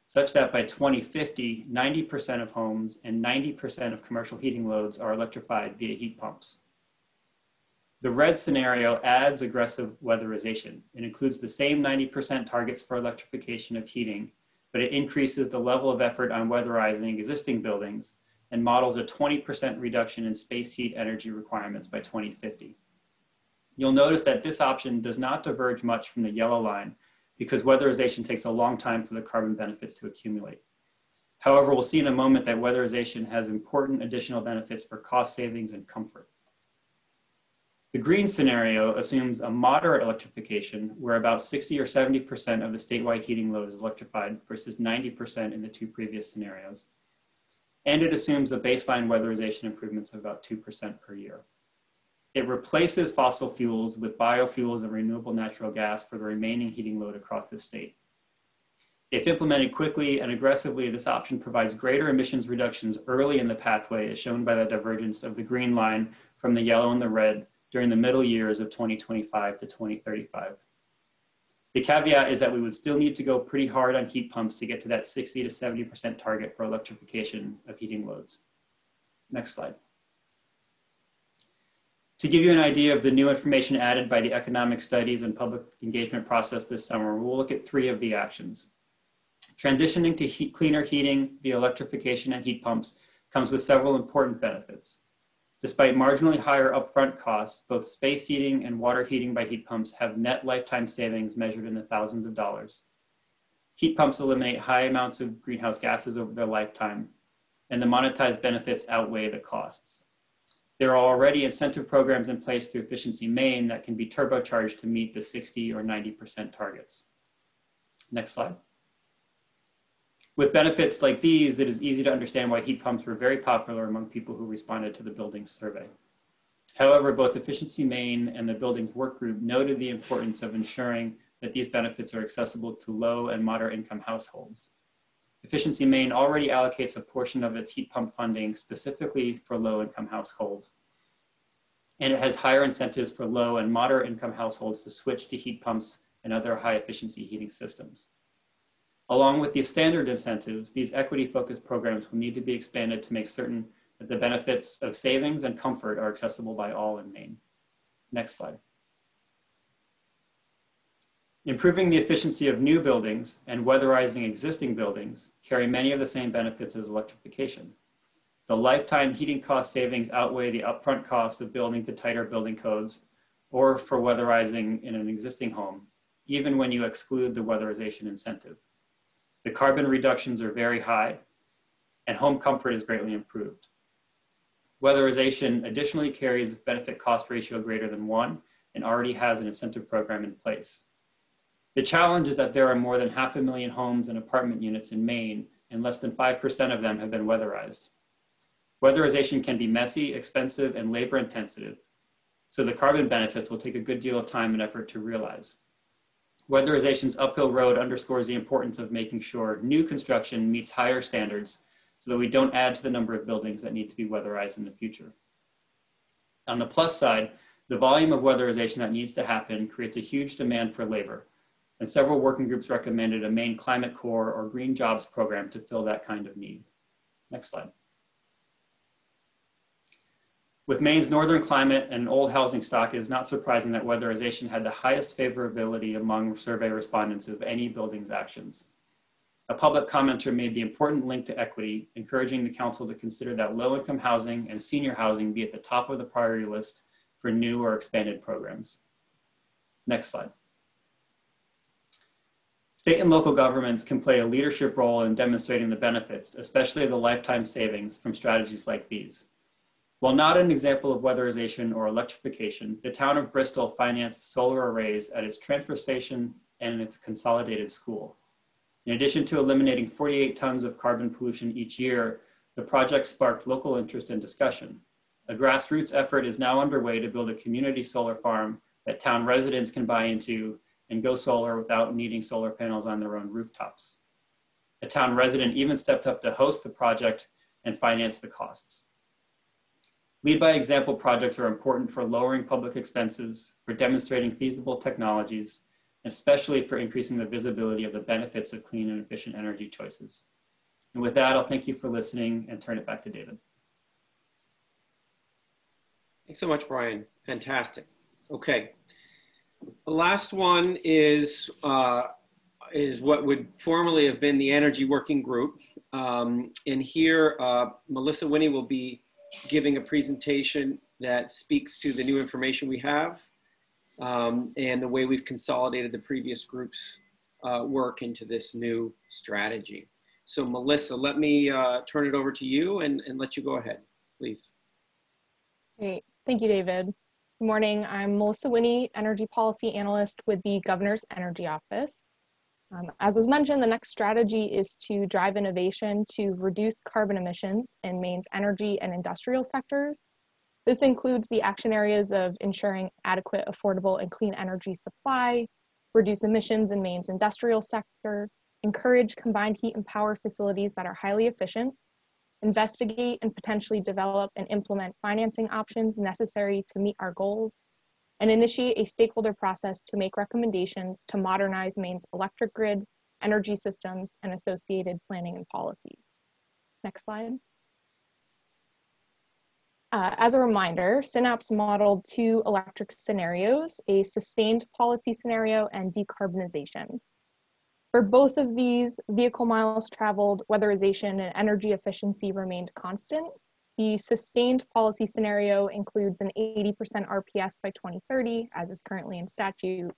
S7: such that by 2050, 90% of homes and 90% of commercial heating loads are electrified via heat pumps. The red scenario adds aggressive weatherization. It includes the same 90% targets for electrification of heating, but it increases the level of effort on weatherizing existing buildings and models a 20% reduction in space heat energy requirements by 2050. You'll notice that this option does not diverge much from the yellow line because weatherization takes a long time for the carbon benefits to accumulate. However, we'll see in a moment that weatherization has important additional benefits for cost savings and comfort. The green scenario assumes a moderate electrification where about 60 or 70% of the statewide heating load is electrified versus 90% in the two previous scenarios. And it assumes a baseline weatherization improvements of about 2% per year. It replaces fossil fuels with biofuels and renewable natural gas for the remaining heating load across the state. If implemented quickly and aggressively, this option provides greater emissions reductions early in the pathway, as shown by the divergence of the green line from the yellow and the red during the middle years of 2025 to 2035. The caveat is that we would still need to go pretty hard on heat pumps to get to that 60 to 70% target for electrification of heating loads. Next slide. To give you an idea of the new information added by the economic studies and public engagement process this summer, we'll look at 3 of the actions. Transitioning to cleaner heating via electrification and heat pumps comes with several important benefits. Despite marginally higher upfront costs, both space heating and water heating by heat pumps have net lifetime savings measured in the thousands of dollars. Heat pumps eliminate high amounts of greenhouse gases over their lifetime, and the monetized benefits outweigh the costs. There are already incentive programs in place through Efficiency Maine that can be turbocharged to meet the 60 or 90% targets. Next slide. With benefits like these, it is easy to understand why heat pumps were very popular among people who responded to the buildings survey. However, both Efficiency Maine and the buildings work group noted the importance of ensuring that these benefits are accessible to low and moderate income households. Efficiency Maine already allocates a portion of its heat pump funding specifically for low income households. And it has higher incentives for low and moderate income households to switch to heat pumps and other high efficiency heating systems. Along with the standard incentives, these equity-focused programs will need to be expanded to make certain that the benefits of savings and comfort are accessible by all in Maine. Next slide. Improving the efficiency of new buildings and weatherizing existing buildings carry many of the same benefits as electrification. The lifetime heating cost savings outweigh the upfront costs of building to tighter building codes or for weatherizing in an existing home, even when you exclude the weatherization incentive. The carbon reductions are very high, and home comfort is greatly improved. Weatherization additionally carries a benefit cost ratio greater than 1 and already has an incentive program in place. The challenge is that there are more than 500,000 homes and apartment units in Maine, and less than 5% of them have been weatherized. Weatherization can be messy, expensive, and labor intensive, so the carbon benefits will take a good deal of time and effort to realize. Weatherization's uphill road underscores the importance of making sure new construction meets higher standards so that we don't add to the number of buildings that need to be weatherized in the future. On the plus side, the volume of weatherization that needs to happen creates a huge demand for labor, and several working groups recommended a Maine Climate Corps or Green Jobs program to fill that kind of need. Next slide. With Maine's northern climate and old housing stock, it is not surprising that weatherization had the highest favorability among survey respondents of any building's actions. A public commenter made the important link to equity, encouraging the council to consider that low-income housing and senior housing be at the top of the priority list for new or expanded programs. Next slide. State and local governments can play a leadership role in demonstrating the benefits, especially the lifetime savings from strategies like these. While not an example of weatherization or electrification, the town of Bristol financed solar arrays at its transfer station and its consolidated school. In addition to eliminating 48 tons of carbon pollution each year, the project sparked local interest and discussion. A grassroots effort is now underway to build a community solar farm that town residents can buy into and go solar without needing solar panels on their own rooftops. A town resident even stepped up to host the project and finance the costs. Lead by example projects are important for lowering public expenses, for demonstrating feasible technologies, especially for increasing the visibility of the benefits of clean and efficient energy choices. And with that, I'll thank you for listening and turn it back to David.
S1: Thanks so much, Brian. Fantastic. Okay. The last one is what would formerly have been the Energy Working Group. And here, Melissa Winnie will be giving a presentation that speaks to the new information we have and the way we've consolidated the previous group's work into this new strategy. So Melissa, let me turn it over to you and let you go ahead, please.
S8: Great. Thank you, David. Good morning. I'm Melissa Winnie, Energy Policy Analyst with the Governor's Energy Office. As was mentioned, the next strategy is to drive innovation to reduce carbon emissions in Maine's energy and industrial sectors. This includes the action areas of ensuring adequate, affordable, and clean energy supply, reduce emissions in Maine's industrial sector, encourage combined heat and power facilities that are highly efficient, investigate and potentially develop and implement financing options necessary to meet our goals, and initiate a stakeholder process to make recommendations to modernize Maine's electric grid, energy systems, and associated planning and policies. Next slide. As a reminder, Synapse modeled two electric scenarios, a sustained policy scenario and decarbonization. For both of these, vehicle miles traveled, weatherization, and energy efficiency remained constant. The sustained policy scenario includes an 80% RPS by 2030, as is currently in statute,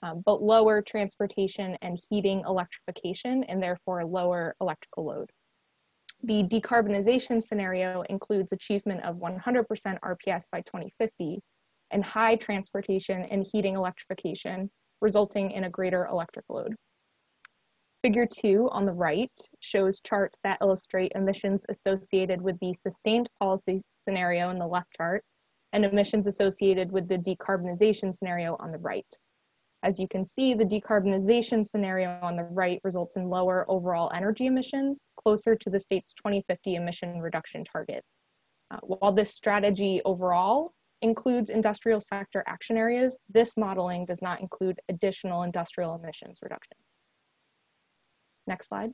S8: but lower transportation and heating electrification, and therefore lower electrical load. The decarbonization scenario includes achievement of 100% RPS by 2050 and high transportation and heating electrification, resulting in a greater electric load. Figure 2 on the right shows charts that illustrate emissions associated with the sustained policy scenario in the left chart and emissions associated with the decarbonization scenario on the right. As you can see, the decarbonization scenario on the right results in lower overall energy emissions, closer to the state's 2050 emission reduction target. While this strategy overall includes industrial sector action areas, this modeling does not include additional industrial emissions reductions. Next slide.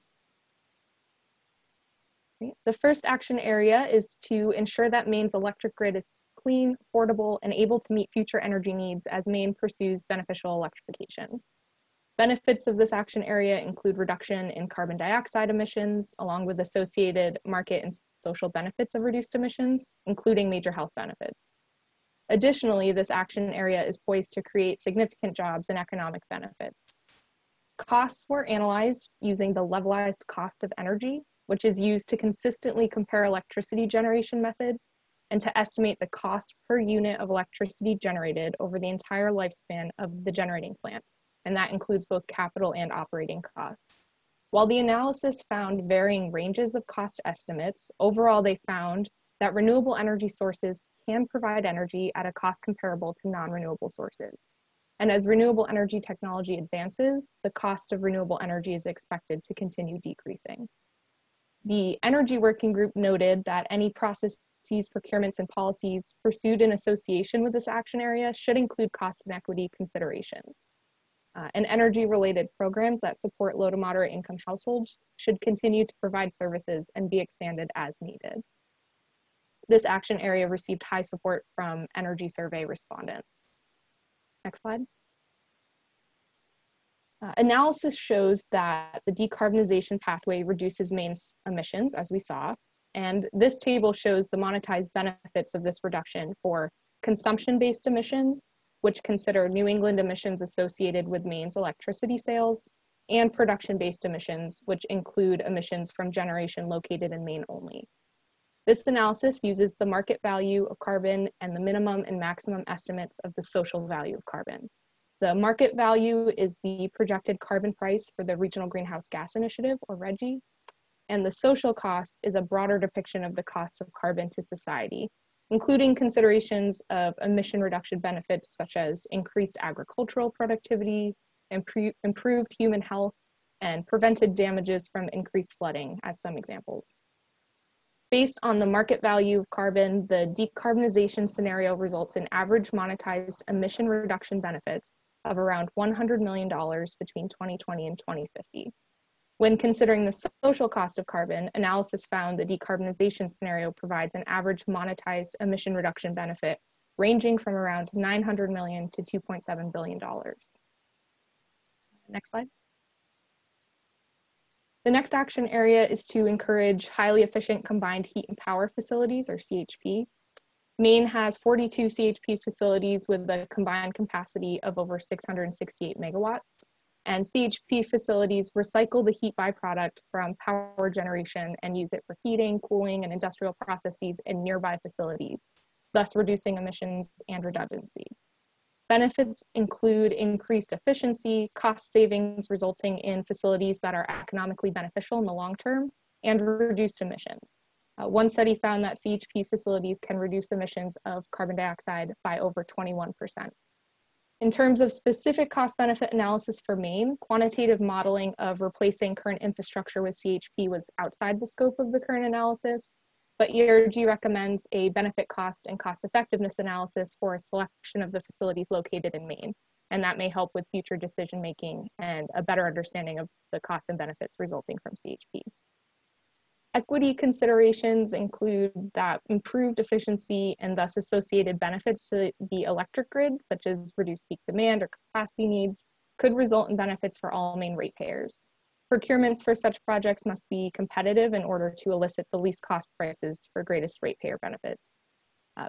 S8: The first action area is to ensure that Maine's electric grid is clean, affordable, and able to meet future energy needs as Maine pursues beneficial electrification. Benefits of this action area include reduction in carbon dioxide emissions, along with associated market and social benefits of reduced emissions, including major health benefits. Additionally, this action area is poised to create significant jobs and economic benefits. Costs were analyzed using the levelized cost of energy, which is used to consistently compare electricity generation methods and to estimate the cost per unit of electricity generated over the entire lifespan of the generating plants, and that includes both capital and operating costs. While the analysis found varying ranges of cost estimates, overall they found that renewable energy sources can provide energy at a cost comparable to non-renewable sources. And as renewable energy technology advances, the cost of renewable energy is expected to continue decreasing. The Energy Working Group noted that any processes, procurements, and policies pursued in association with this action area should include cost and equity considerations. And energy-related programs that support low to moderate income households should continue to provide services and be expanded as needed. This action area received high support from energy survey respondents. Next slide. Analysis shows that the decarbonization pathway reduces Maine's emissions, as we saw, and this table shows the monetized benefits of this reduction for consumption-based emissions, which consider New England emissions associated with Maine's electricity sales, and production-based emissions, which include emissions from generation located in Maine only. This analysis uses the market value of carbon and the minimum and maximum estimates of the social value of carbon. The market value is the projected carbon price for the Regional Greenhouse Gas Initiative, or RGGI, and the social cost is a broader depiction of the cost of carbon to society, including considerations of emission reduction benefits such as increased agricultural productivity, improved human health, and prevented damages from increased flooding, as some examples. Based on the market value of carbon, the decarbonization scenario results in average monetized emission reduction benefits of around $100 million between 2020 and 2050. When considering the social cost of carbon, analysis found the decarbonization scenario provides an average monetized emission reduction benefit ranging from around $900 million to $2.7 billion. Next slide. The next action area is to encourage highly efficient combined heat and power facilities, or CHP. Maine has 42 CHP facilities with a combined capacity of over 668 megawatts. And CHP facilities recycle the heat byproduct from power generation and use it for heating, cooling, and industrial processes in nearby facilities. thus reducing emissions and redundancy. Benefits include increased efficiency, cost savings resulting in facilities that are economically beneficial in the long term, and reduced emissions. One study found that CHP facilities can reduce emissions of carbon dioxide by over 21%. In terms of specific cost-benefit analysis for Maine, quantitative modeling of replacing current infrastructure with CHP was outside the scope of the current analysis, but ERG recommends a benefit cost and cost effectiveness analysis for a selection of the facilities located in Maine, and that may help with future decision-making and a better understanding of the costs and benefits resulting from CHP. Equity considerations include that improved efficiency and thus associated benefits to the electric grid, such as reduced peak demand or capacity needs, could result in benefits for all Maine ratepayers. Procurements for such projects must be competitive in order to elicit the least cost prices for greatest ratepayer benefits.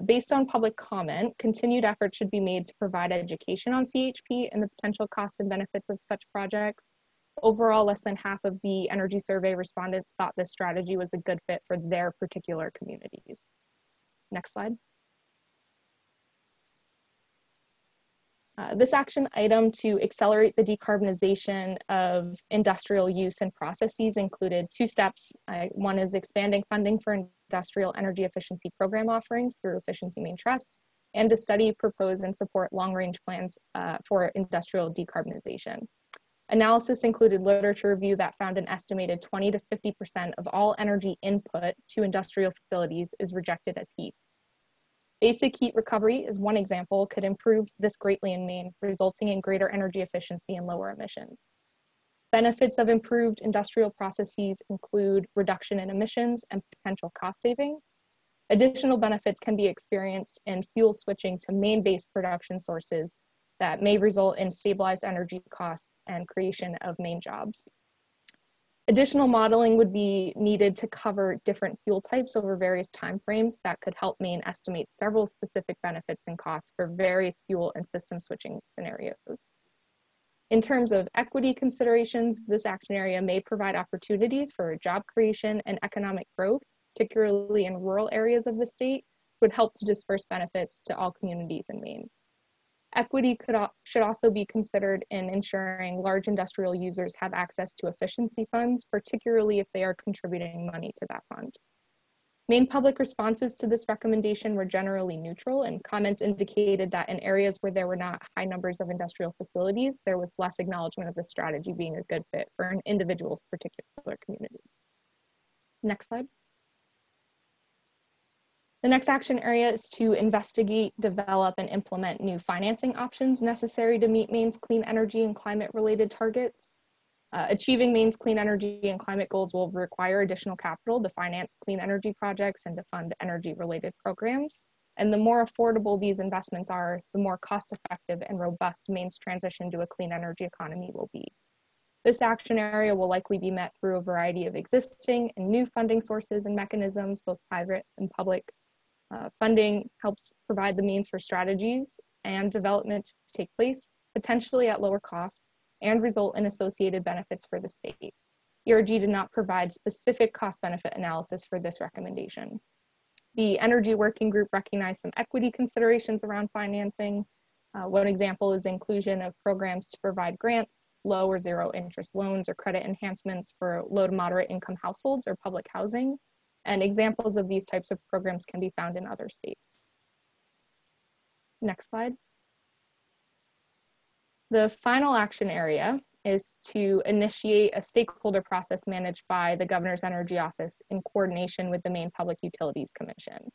S8: Based on public comment, continued effort should be made to provide education on CHP and the potential costs and benefits of such projects. Overall, less than half of the energy survey respondents thought this strategy was a good fit for their particular communities. Next slide. This action item to accelerate the decarbonization of industrial use and processes included two steps. One is expanding funding for industrial energy efficiency program offerings through Efficiency Maine Trust, and to study, propose, and support long-range plans for industrial decarbonization. Analysis included literature review that found an estimated 20 to 50% of all energy input to industrial facilities is rejected as heat. Basic heat recovery, as one example, could improve this greatly in Maine, resulting in greater energy efficiency and lower emissions. Benefits of improved industrial processes include reduction in emissions and potential cost savings. Additional benefits can be experienced in fuel switching to Maine-based production sources that may result in stabilized energy costs and creation of Maine jobs. Additional modeling would be needed to cover different fuel types over various timeframes that could help Maine estimate several specific benefits and costs for various fuel and system switching scenarios. In terms of equity considerations, this action area may provide opportunities for job creation and economic growth, particularly in rural areas of the state, would help to disperse benefits to all communities in Maine. Equity should also be considered in ensuring large industrial users have access to efficiency funds, particularly if they are contributing money to that fund. Maine public responses to this recommendation were generally neutral, and comments indicated that in areas where there were not high numbers of industrial facilities, there was less acknowledgement of the strategy being a good fit for an individual's particular community. Next slide. The next action area is to investigate, develop, and implement new financing options necessary to meet Maine's clean energy and climate-related targets. Achieving Maine's clean energy and climate goals will require additional capital to finance clean energy projects and to fund energy-related programs. And the more affordable these investments are, the more cost-effective and robust Maine's transition to a clean energy economy will be. This action area will likely be met through a variety of existing and new funding sources and mechanisms, both private and public. Funding helps provide the means for strategies and development to take place, potentially at lower costs, and result in associated benefits for the state. ERG did not provide specific cost-benefit analysis for this recommendation. The Energy Working Group recognized some equity considerations around financing. One example is inclusion of programs to provide grants, low or zero interest loans, or credit enhancements for low to moderate income households or public housing. And examples of these types of programs can be found in other states. Next slide. The final action area is to initiate a stakeholder process managed by the Governor's Energy Office in coordination with the Maine Public Utilities Commission.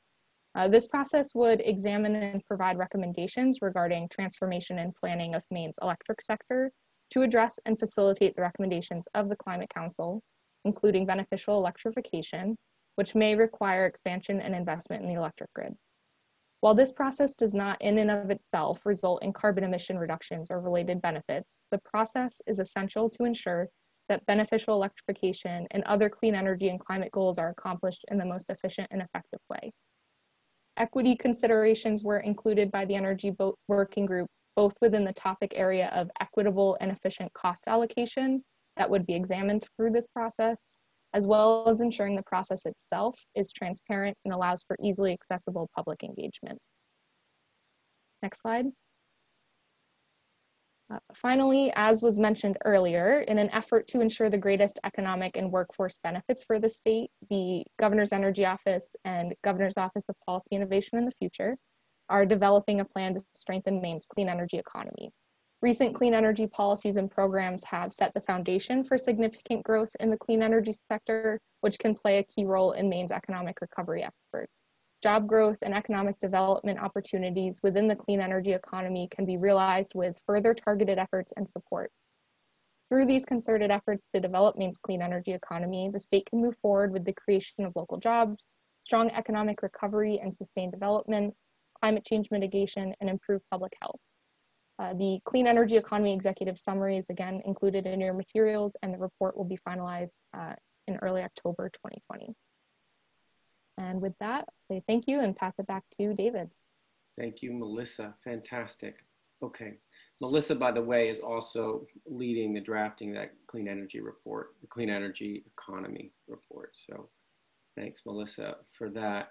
S8: This process would examine and provide recommendations regarding transformation and planning of Maine's electric sector to address and facilitate the recommendations of the Climate Council, including beneficial electrification, which may require expansion and investment in the electric grid. While this process does not in and of itself result in carbon emission reductions or related benefits, the process is essential to ensure that beneficial electrification and other clean energy and climate goals are accomplished in the most efficient and effective way. Equity considerations were included by the Energy Working Group, both within the topic area of equitable and efficient cost allocation that would be examined through this process, as well as ensuring the process itself is transparent and allows for easily accessible public engagement. Next slide. Finally, as was mentioned earlier, in an effort to ensure the greatest economic and workforce benefits for the state, the Governor's Energy Office and Governor's Office of Policy Innovation in the Future are developing a plan to strengthen Maine's clean energy economy. Recent clean energy policies and programs have set the foundation for significant growth in the clean energy sector, which can play a key role in Maine's economic recovery efforts. Job growth and economic development opportunities within the clean energy economy can be realized with further targeted efforts and support. Through these concerted efforts to develop Maine's clean energy economy, the state can move forward with the creation of local jobs, strong economic recovery and sustained development, climate change mitigation, and improved public health. The Clean Energy Economy Executive Summary is again included in your materials, and the report will be finalized in early October 2020. And with that, I'll say thank you and pass it back to David.
S1: Thank you, Melissa. Fantastic. Okay. Melissa, by the way, is also leading the drafting of that clean energy report, the Clean Energy Economy report. So thanks, Melissa, for that.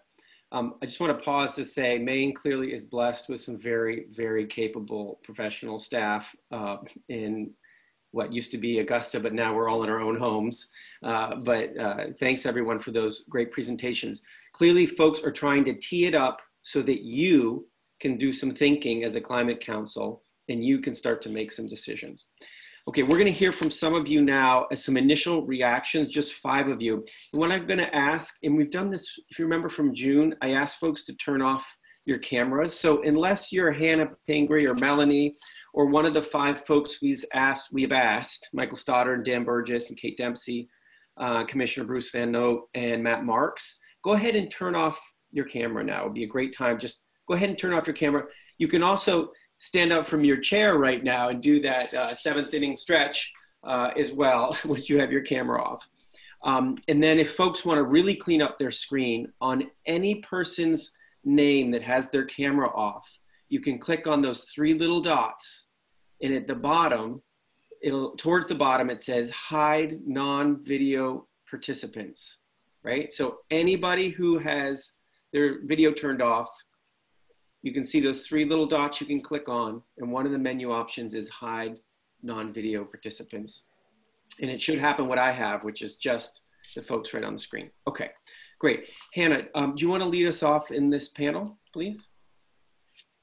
S1: I just want to pause to say Maine clearly is blessed with some very, very capable professional staff in what used to be Augusta, but now we're all in our own homes. Thanks everyone for those great presentations. Clearly folks are trying to tee it up so that you can do some thinking as a climate council and you can start to make some decisions. Okay, we're gonna hear from some of you now as some initial reactions, just 5 of you. And what I'm gonna ask, and we've done this, if you remember from June, I asked folks to turn off your cameras. So unless you're Hannah Pingree or Melanie, or one of the 5 folks we've asked, Michael Stoddard and Dan Burgess and Kate Dempsey, Commissioner Bruce Van Note and Matt Marks, go ahead and turn off your camera now. It would be a great time. Just go ahead and turn off your camera. You can also stand up from your chair right now and do that 7th inning stretch as well, once you have your camera off. And then if folks want to really clean up their screen, on any person's name that has their camera off, you can click on those 3 little dots, and at the bottom, towards the bottom, it says hide non-video participants, right? So anybody who has their video turned off, you can see those 3 little dots you can click on, and one of the menu options is hide non-video participants. And it should happen what I have, which is just the folks right on the screen. Okay, great. Hannah, do you want to lead us off in this panel, please?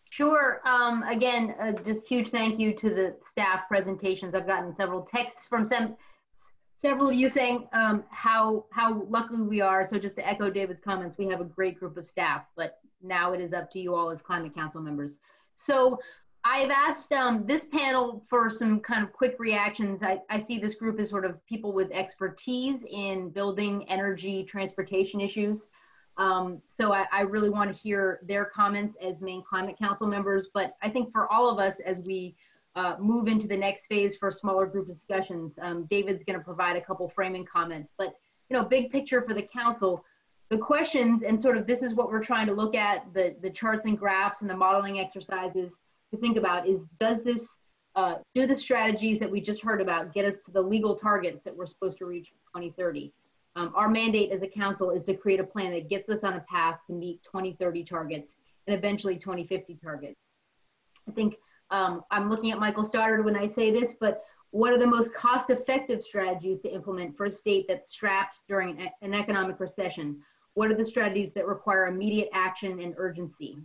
S2: Sure. Again, just huge thank you to the staff presentations. I've gotten several texts from several of you saying how lucky we are. So just to echo David's comments, we have a great group of staff, but now it is up to you all as Climate Council members. So I've asked this panel for some kind of quick reactions. I see this group as sort of people with expertise in building energy transportation issues. So I really want to hear their comments as Maine Climate Council members, but I think for all of us as we move into the next phase for smaller group discussions, David's going to provide a couple framing comments, but big picture for the council, the questions, and sort of this is what we're trying to look at, the charts and graphs and the modeling exercises to think about is, does this, do the strategies that we just heard about get us to the legal targets that we're supposed to reach for 2030? Our mandate as a council is to create a plan that gets us on a path to meet 2030 targets and eventually 2050 targets. I think I'm looking at Michael Stoddard when I say this, but what are the most cost-effective strategies to implement for a state that's strapped during an economic recession? What are the strategies that require immediate action and urgency?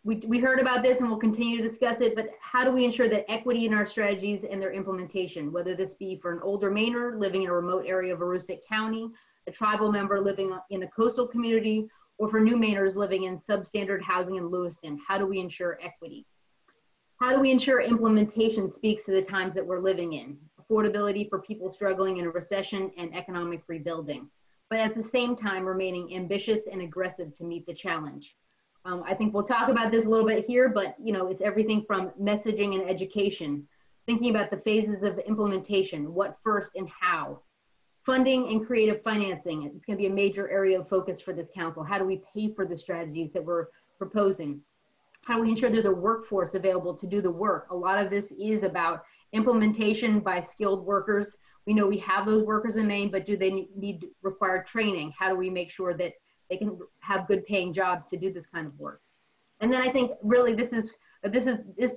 S2: We heard about this and we'll continue to discuss it, but how do we ensure that equity in our strategies and their implementation, whether this be for an older Mainer living in a remote area of Aroostook County, a tribal member living in a coastal community, or for new Mainers living in substandard housing in Lewiston, how do we ensure equity? How do we ensure implementation speaks to the times that we're living in? Affordability for people struggling in a recession and economic rebuilding, but at the same time remaining ambitious and aggressive to meet the challenge. I think we'll talk about this a little bit here, but it's everything from messaging and education, thinking about the phases of implementation, what first and how. Funding and creative financing, it's going to be a major area of focus for this council. How do we pay for the strategies that we're proposing? how do we ensure there's a workforce available to do the work? A lot of this is about implementation by skilled workers. We know we have those workers in Maine, but do they need required training? How do we make sure that they can have good paying jobs to do this kind of work? And then I think really this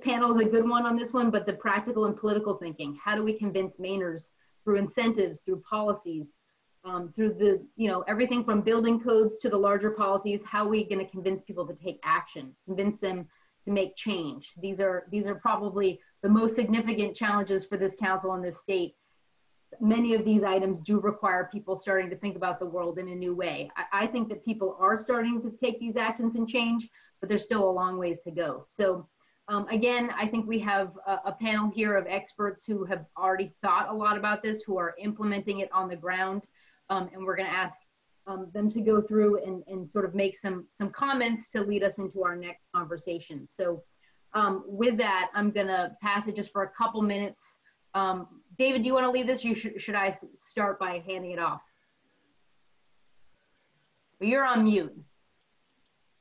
S2: panel is a good one on this one, but the practical and political thinking. How do we convince Mainers through incentives, through policies, through the, everything from building codes to the larger policies? How are we going to convince people to take action, convince them to make change? These are probably the most significant challenges for this council and this state. Many of these items do require people starting to think about the world in a new way. I think that people are starting to take these actions and change, but there's still a long ways to go. So again, I think we have a panel here of experts who have already thought a lot about this, who are implementing it on the ground. And we're gonna ask them to go through and sort of make some comments to lead us into our next conversation. So with that, I'm gonna pass it just for a couple minutes. David, do you wanna lead this? Should I start by handing it off? Well, you're on mute.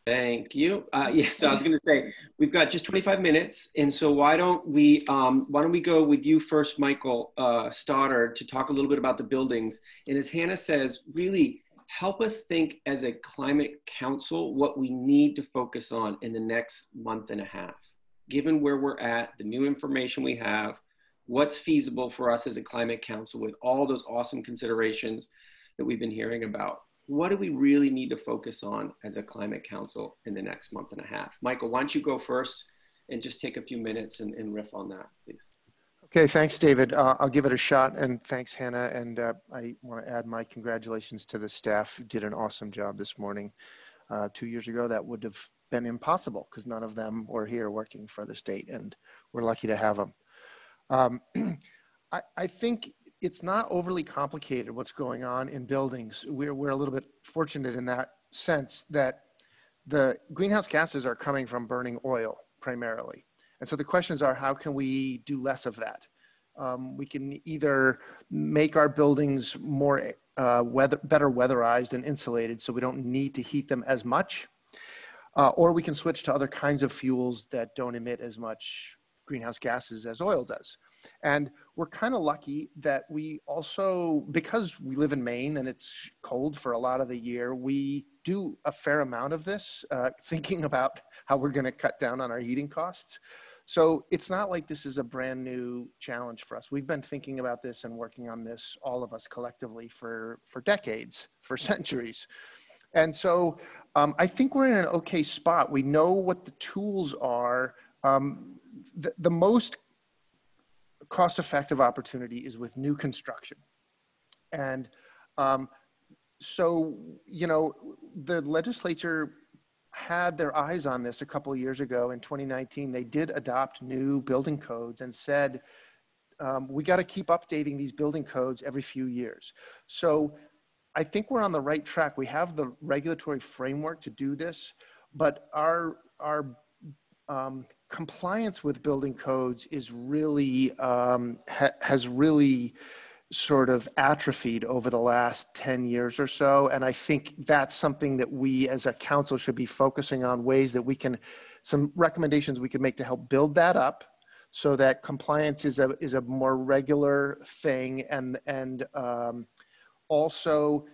S1: Thank you. Yes, I was going to say we've got just 25 minutes, and so why don't we go with you first, Michael Stoddard, to talk a little bit about the buildings. And as Hannah says, really help us think as a climate council what we need to focus on in the next month and a half, given where we're at, the new information we have, what's feasible for us as a climate council with all those awesome considerations that we've been hearing about. What do we really need to focus on as a climate council in the next month and a half? Michael, why don't you go first and just take a few minutes and riff on that, please.
S9: Okay, thanks, David. I'll give it a shot, and thanks, Hannah. And I want to add my congratulations to the staff who did an awesome job this morning. 2 years ago, that would have been impossible because none of them were here working for the state, and we're lucky to have them. I think it's not overly complicated what's going on in buildings. We're a little bit fortunate in that sense that the greenhouse gases are coming from burning oil primarily. And so the questions are, how can we do less of that? We can either make our buildings more better weatherized and insulated so we don't need to heat them as much, or we can switch to other kinds of fuels that don't emit as much greenhouse gases as oil does. And we're kind of lucky that we also, because we live in Maine and it's cold for a lot of the year, we do a fair amount of this, thinking about how we're going to cut down on our heating costs. So it's not like this is a brand new challenge for us. We've been thinking about this and working on this, all of us collectively, for decades, for centuries. And so I think we're in an okay spot. We know what the tools are. The most cost-effective opportunity is with new construction. And so, the legislature had their eyes on this a couple of years ago. In 2019, they did adopt new building codes and said, we got to keep updating these building codes every few years. So I think we're on the right track. We have the regulatory framework to do this, but our compliance with building codes is really, has really sort of atrophied over the last 10 years or so. And I think that's something that we as a council should be focusing on, ways that we can, some recommendations we can make to help build that up so that compliance is a more regular thing. And also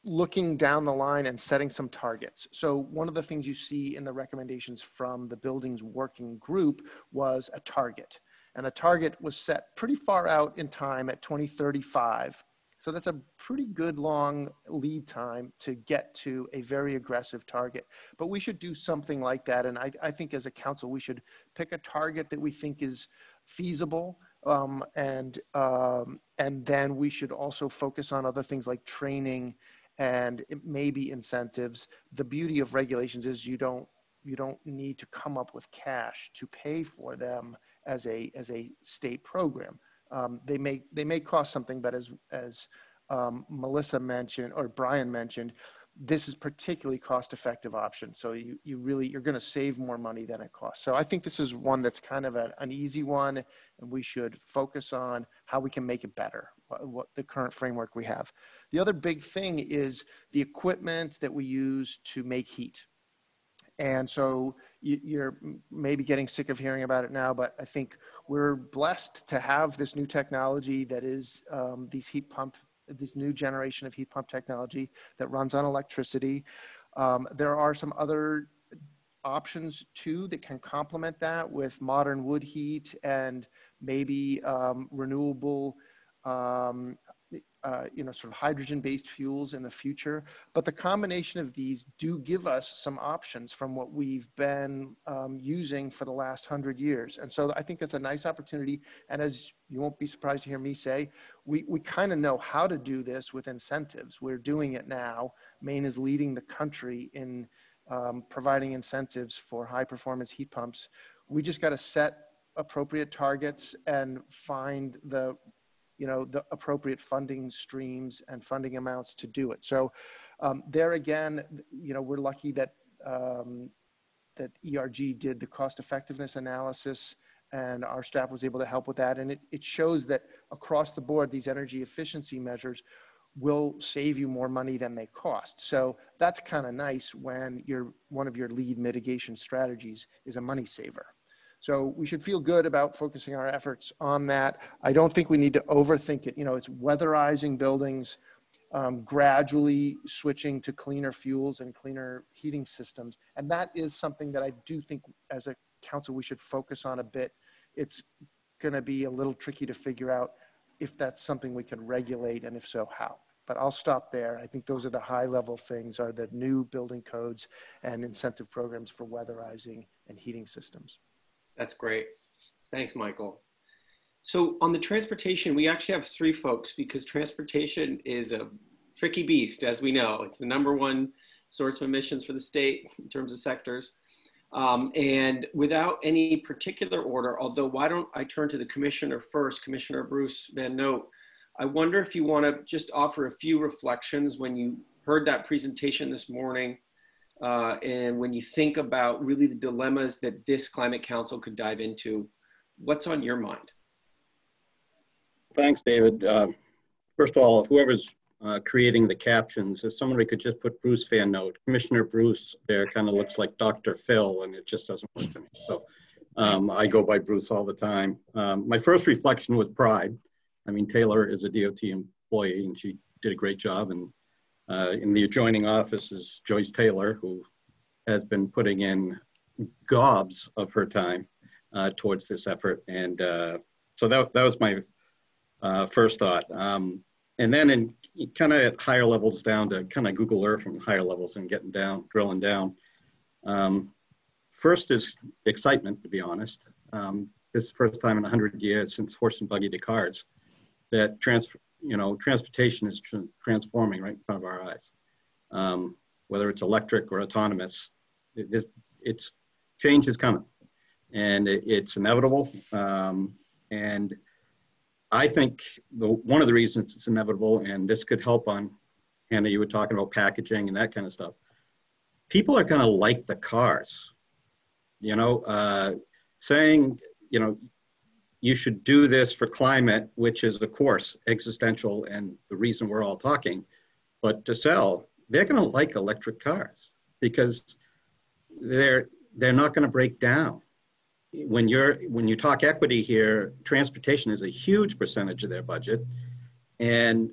S9: looking down the line and setting some targets. So one of the things you see in the recommendations from the buildings working group was a target. And the target was set pretty far out in time at 2035. So that's a pretty good long lead time to get to a very aggressive target. But we should do something like that. And I think as a council, we should pick a target that we think is feasible. And then we should also focus on other things like training and maybe incentives. The beauty of regulations is you don't need to come up with cash to pay for them as a state program. They may cost something, but as Melissa mentioned, or Brian mentioned, this is particularly cost-effective option. So you're going to save more money than it costs. So I think this is one that's kind of an easy one, and we should focus on how we can make it better, what the current framework we have. The other big thing is the equipment that we use to make heat. And so you're maybe getting sick of hearing about it now, but I think we're blessed to have this new technology that is this new generation of heat pump technology that runs on electricity. There are some other options too that can complement that with modern wood heat and maybe renewable sort of hydrogen-based fuels in the future. But the combination of these do give us some options from what we've been using for the last 100 years. And so I think that's a nice opportunity. And as you won't be surprised to hear me say, we kind of know how to do this with incentives. We're doing it now. Maine is leading the country in providing incentives for high-performance heat pumps. We just got to set appropriate targets and find the appropriate funding streams and funding amounts to do it. So there again, we're lucky that that ERG did the cost effectiveness analysis and our staff was able to help with that. And it shows that across the board, these energy efficiency measures will save you more money than they cost. So that's kind of nice when one of your lead mitigation strategies is a money saver. So we should feel good about focusing our efforts on that. I don't think we need to overthink it. It's weatherizing buildings, gradually switching to cleaner fuels and cleaner heating systems. And that is something that I do think as a council we should focus on a bit. It's going to be a little tricky to figure out if that's something we can regulate, and if so, how. But I'll stop there. I think those are the high level things, are the new building codes and incentive programs for weatherizing and heating systems.
S1: That's great. Thanks, Michael. So on the transportation, we actually have 3 folks because transportation is a tricky beast, as we know. It's the #1 source of emissions for the state in terms of sectors. And without any particular order, although why don't I turn to the commissioner first, Commissioner Bruce Van Note. I wonder if you want to just offer a few reflections when you heard that presentation this morning, and when you think about really the dilemmas that this Climate Council could dive into. What's on your mind?
S10: Thanks, David. First of all, whoever's creating the captions, if somebody could just put Bruce Van Note. Commissioner Bruce there kind of looks like Dr. Phil, and it just doesn't work for me. So I go by Bruce all the time. My first reflection was pride. I mean, Taylor is a DOT employee, and she did a great job. And in the adjoining office is Joyce Taylor, who has been putting in gobs of her time towards this effort. And so that was my first thought. And then in kind of at higher levels down to kind of Google Earth from higher levels and getting down, drilling down. First is excitement, to be honest. This is the first time in 100 years since horse and buggy to cars that transportation is transforming right in front of our eyes. Whether it's electric or autonomous, it's change is coming, and it's inevitable. And I think one of the reasons it's inevitable, and this could help on, Hannah, you were talking about packaging and that kind of stuff. People are going to like the cars, saying, you should do this for climate, which is of course existential and the reason we're all talking, but to sell, they're going to like electric cars because they're not going to break down. When you talk equity here, transportation is a huge percentage of their budget, and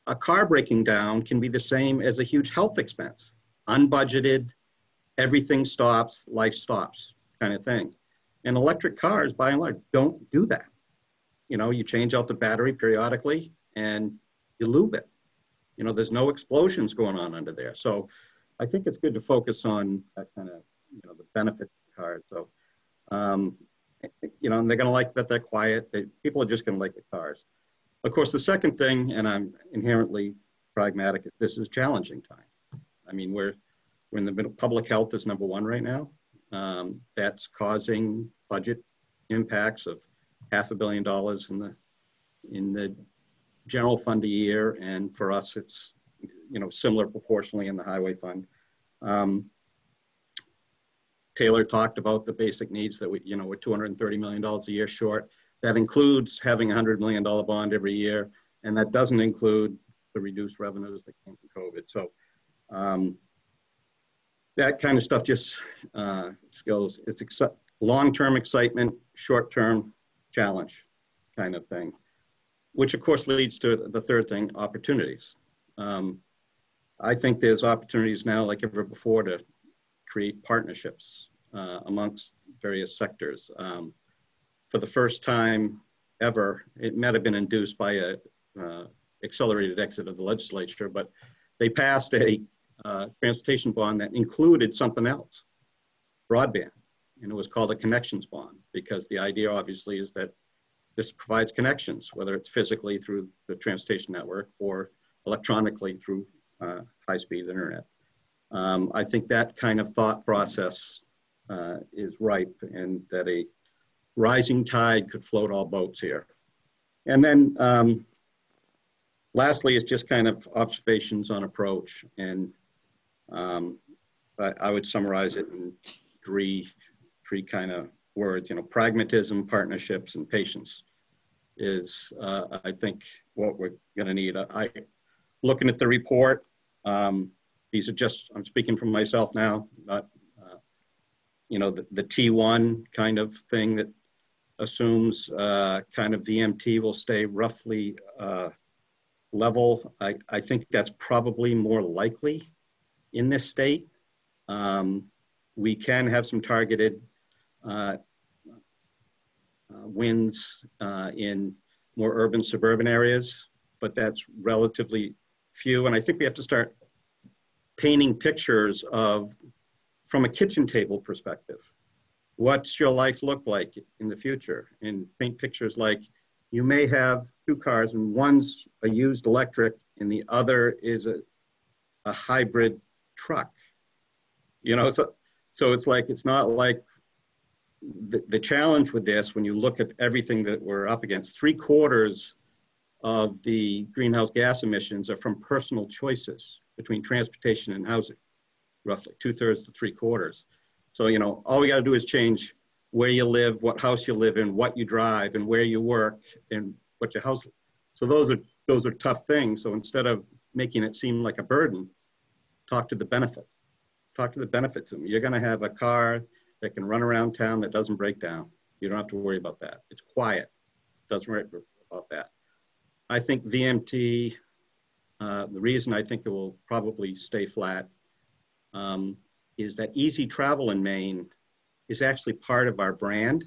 S10: a car breaking down can be the same as a huge health expense. Unbudgeted, everything stops, life stops kind of thing. And electric cars, by and large, don't do that. You change out the battery periodically and you lube it. There's no explosions going on under there. So I think it's good to focus on that kind of, the benefit of cars. So, and they're going to like that they're quiet. People are just going to like the cars. Of course, the second thing, and I'm inherently pragmatic, is this is challenging time. I mean, we're in the middle. Public health is #1 right now. That's causing budget impacts of $500 million in the general fund a year, and for us, it's similar proportionally in the highway fund. Taylor talked about the basic needs that we're $230 million a year short. That includes having a $100 million bond every year, and that doesn't include the reduced revenues that came from COVID. So that kind of stuff just goes, it's long-term excitement, short-term challenge kind of thing, which of course leads to the third thing, opportunities. I think there's opportunities now like ever before to create partnerships amongst various sectors. For the first time ever, it might have been induced by a accelerated exit of the legislature, but they passed a transportation bond that included something else, broadband, and it was called a connections bond, because the idea obviously is that this provides connections, whether it's physically through the transportation network or electronically through high-speed internet. I think that kind of thought process is ripe, and that a rising tide could float all boats here. And then lastly, it's just kind of observations on approach. And I would summarize it in three kind of words, you know, pragmatism, partnerships, and patience is, I think, what we're gonna need. Looking at the report, these are just, I'm speaking from myself now, not, you know, the T1 kind of thing that assumes kind of VMT will stay roughly level. I think that's probably more likely in this state. We can have some targeted wins in more urban suburban areas, but that's relatively few. And I think we have to start painting pictures of, from a kitchen table perspective, what's your life look like in the future? And paint pictures like you may have two cars and one's a used electric and the other is a hybrid truck. You know, so it's like, it's not like the challenge with this, when you look at everything that we're up against, 3/4 of the greenhouse gas emissions are from personal choices between transportation and housing, roughly 2/3 to 3/4. So, you know, all we got to do is change where you live, what house you live in, what you drive, and where you work, and what your house. So those are tough things. So instead of making it seem like a burden, talk to the benefit. Talk to the benefit to them. You're going to have a car that can run around town that doesn't break down. You don't have to worry about that. It's quiet. Doesn't worry about that. I think VMT, the reason I think it will probably stay flat is that easy travel in Maine is actually part of our brand.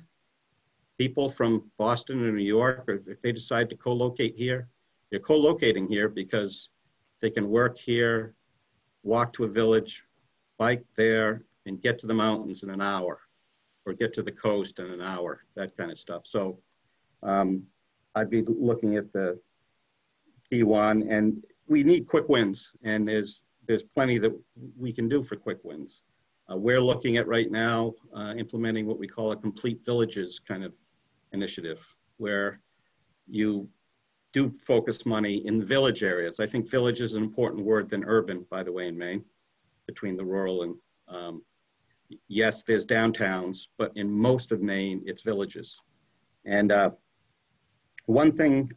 S10: People from Boston or New York, or if they decide to co-locate here, they're co-locating here because they can work here, walk to a village, bike there, and get to the mountains in an hour, or get to the coast in an hour, that kind of stuff. So I'd be looking at the T1, and we need quick wins, and there's plenty that we can do for quick wins. We're looking at right now implementing what we call a complete villages kind of initiative, where you do focus money in the village areas. I think village is an important word than urban, by the way, in Maine, between the rural and, yes, there's downtowns, but in most of Maine, it's villages. And one thing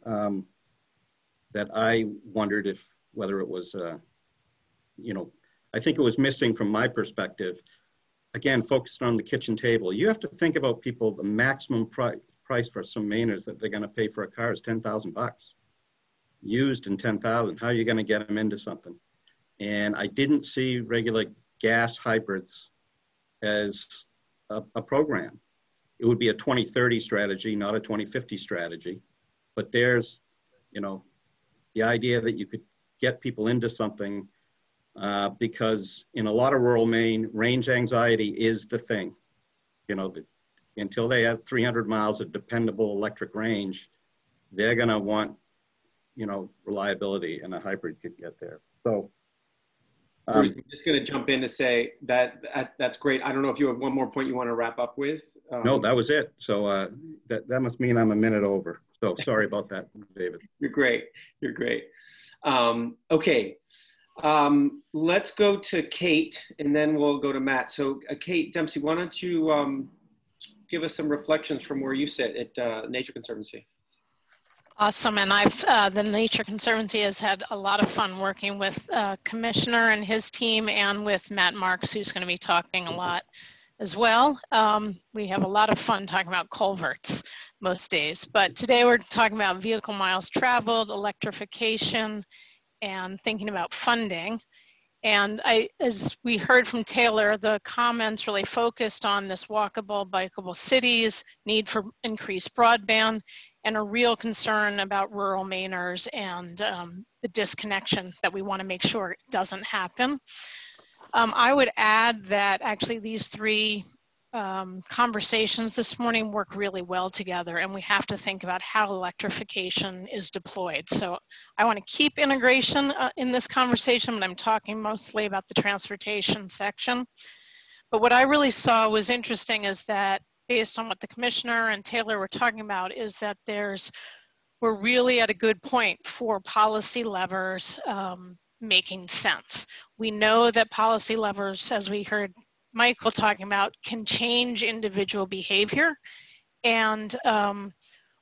S10: that I wondered whether it was, you know, I think it was missing from my perspective, again, focused on the kitchen table. You have to think about people, the maximum price for some Mainers that they're gonna pay for a car is $10,000. Used in 10,000, how are you gonna get them into something? And I didn't see regular gas hybrids as a program. It would be a 2030 strategy, not a 2050 strategy. But there's, you know, the idea that you could get people into something because in a lot of rural Maine, range anxiety is the thing. You know, until they have 300 miles of dependable electric range, they're gonna want, you know, reliability, and a hybrid could get there. So.
S1: Bruce, I'm just going to jump in to say that's great. I don't know if you have one more point you want to wrap up with.
S10: No, that was it. So that must mean I'm a minute over. So sorry about that, David.
S1: You're great. You're great. Okay. Let's go to Kate, and then we'll go to Matt. So Kate Dempsey, why don't you give us some reflections from where you sit at Nature Conservancy?
S11: Awesome, and the Nature Conservancy has had a lot of fun working with Commissioner and his team, and with Matt Marks, who's going to be talking a lot as well. We have a lot of fun talking about culverts most days, but today we're talking about vehicle miles traveled, electrification, and thinking about funding. And as we heard from Taylor, the comments really focused on this walkable, bikeable cities, need for increased broadband, and a real concern about rural Mainers and the disconnection that we want to make sure doesn't happen. I would add that actually these three conversations this morning work really well together, and we have to think about how electrification is deployed. So I want to keep integration in this conversation, but I'm talking mostly about the transportation section. But what I really saw was interesting is that, based on what the Commissioner and Taylor were talking about, is that we're really at a good point for policy levers making sense. We know that policy levers, as we heard Michael talking about, can change individual behavior. And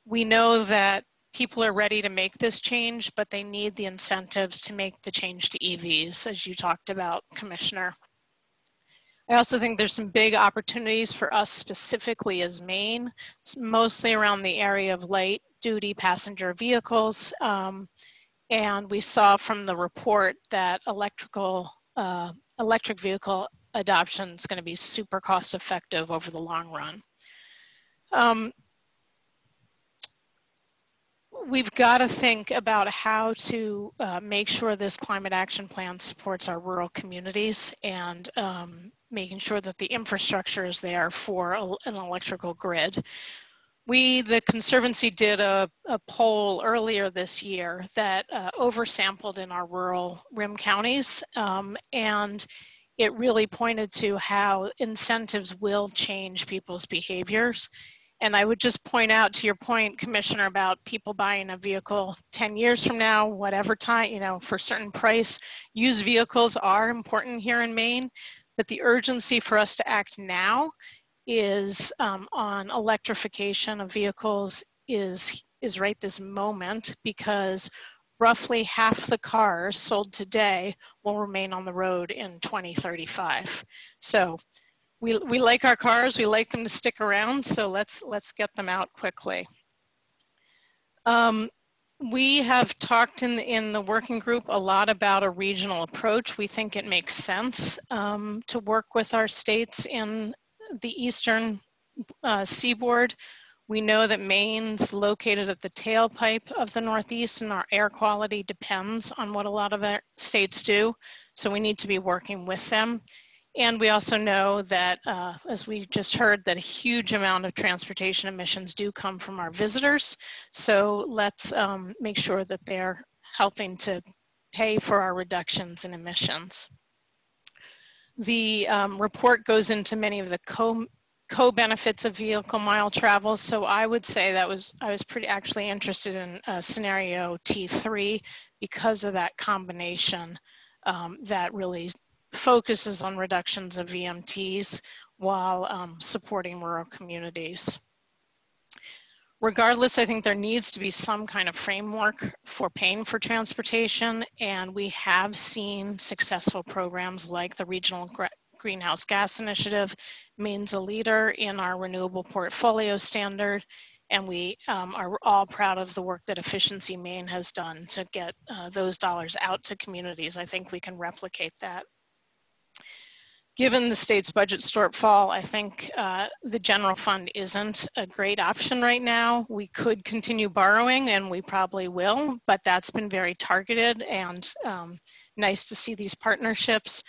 S11: we know that people are ready to make this change, but they need the incentives to make the change to EVs, as you talked about, Commissioner. I also think there's some big opportunities for us specifically as Maine, mostly around the area of light duty passenger vehicles. And we saw from the report that electric vehicle adoption is going to be super cost effective over the long run. We've got to think about how to make sure this climate action plan supports our rural communities, and making sure that the infrastructure is there for an electrical grid. The Conservancy did a poll earlier this year that oversampled in our rural rim counties, and it really pointed to how incentives will change people's behaviors. And I would just point out, to your point, Commissioner, about people buying a vehicle 10 years from now, whatever time, for a certain price. Used vehicles are important here in Maine, but the urgency for us to act now is on electrification of vehicles is right this moment, because roughly half the cars sold today will remain on the road in 2035. So we like our cars, we like them to stick around, so let's get them out quickly. We have talked in the working group a lot about a regional approach. We think it makes sense to work with our states in the eastern seaboard. We know that Maine's located at the tailpipe of the Northeast, and our air quality depends on what a lot of our states do. So we need to be working with them. And we also know that, as we just heard, that a huge amount of transportation emissions do come from our visitors. So let's make sure that they're helping to pay for our reductions in emissions. The report goes into many of the co-benefits of vehicle mile travel. So I would say I was pretty actually interested in scenario T3 because of that combination that really focuses on reductions of VMTs while supporting rural communities. Regardless, I think there needs to be some kind of framework for paying for transportation, and we have seen successful programs like the Regional Greenhouse Gas Initiative. Maine's a leader in our renewable portfolio standard, and we are all proud of the work that Efficiency Maine has done to get those dollars out to communities. I think we can replicate that. Given the state's budget shortfall, I think the general fund isn't a great option right now. We could continue borrowing, and we probably will, but that's been very targeted, and nice to see these partnerships.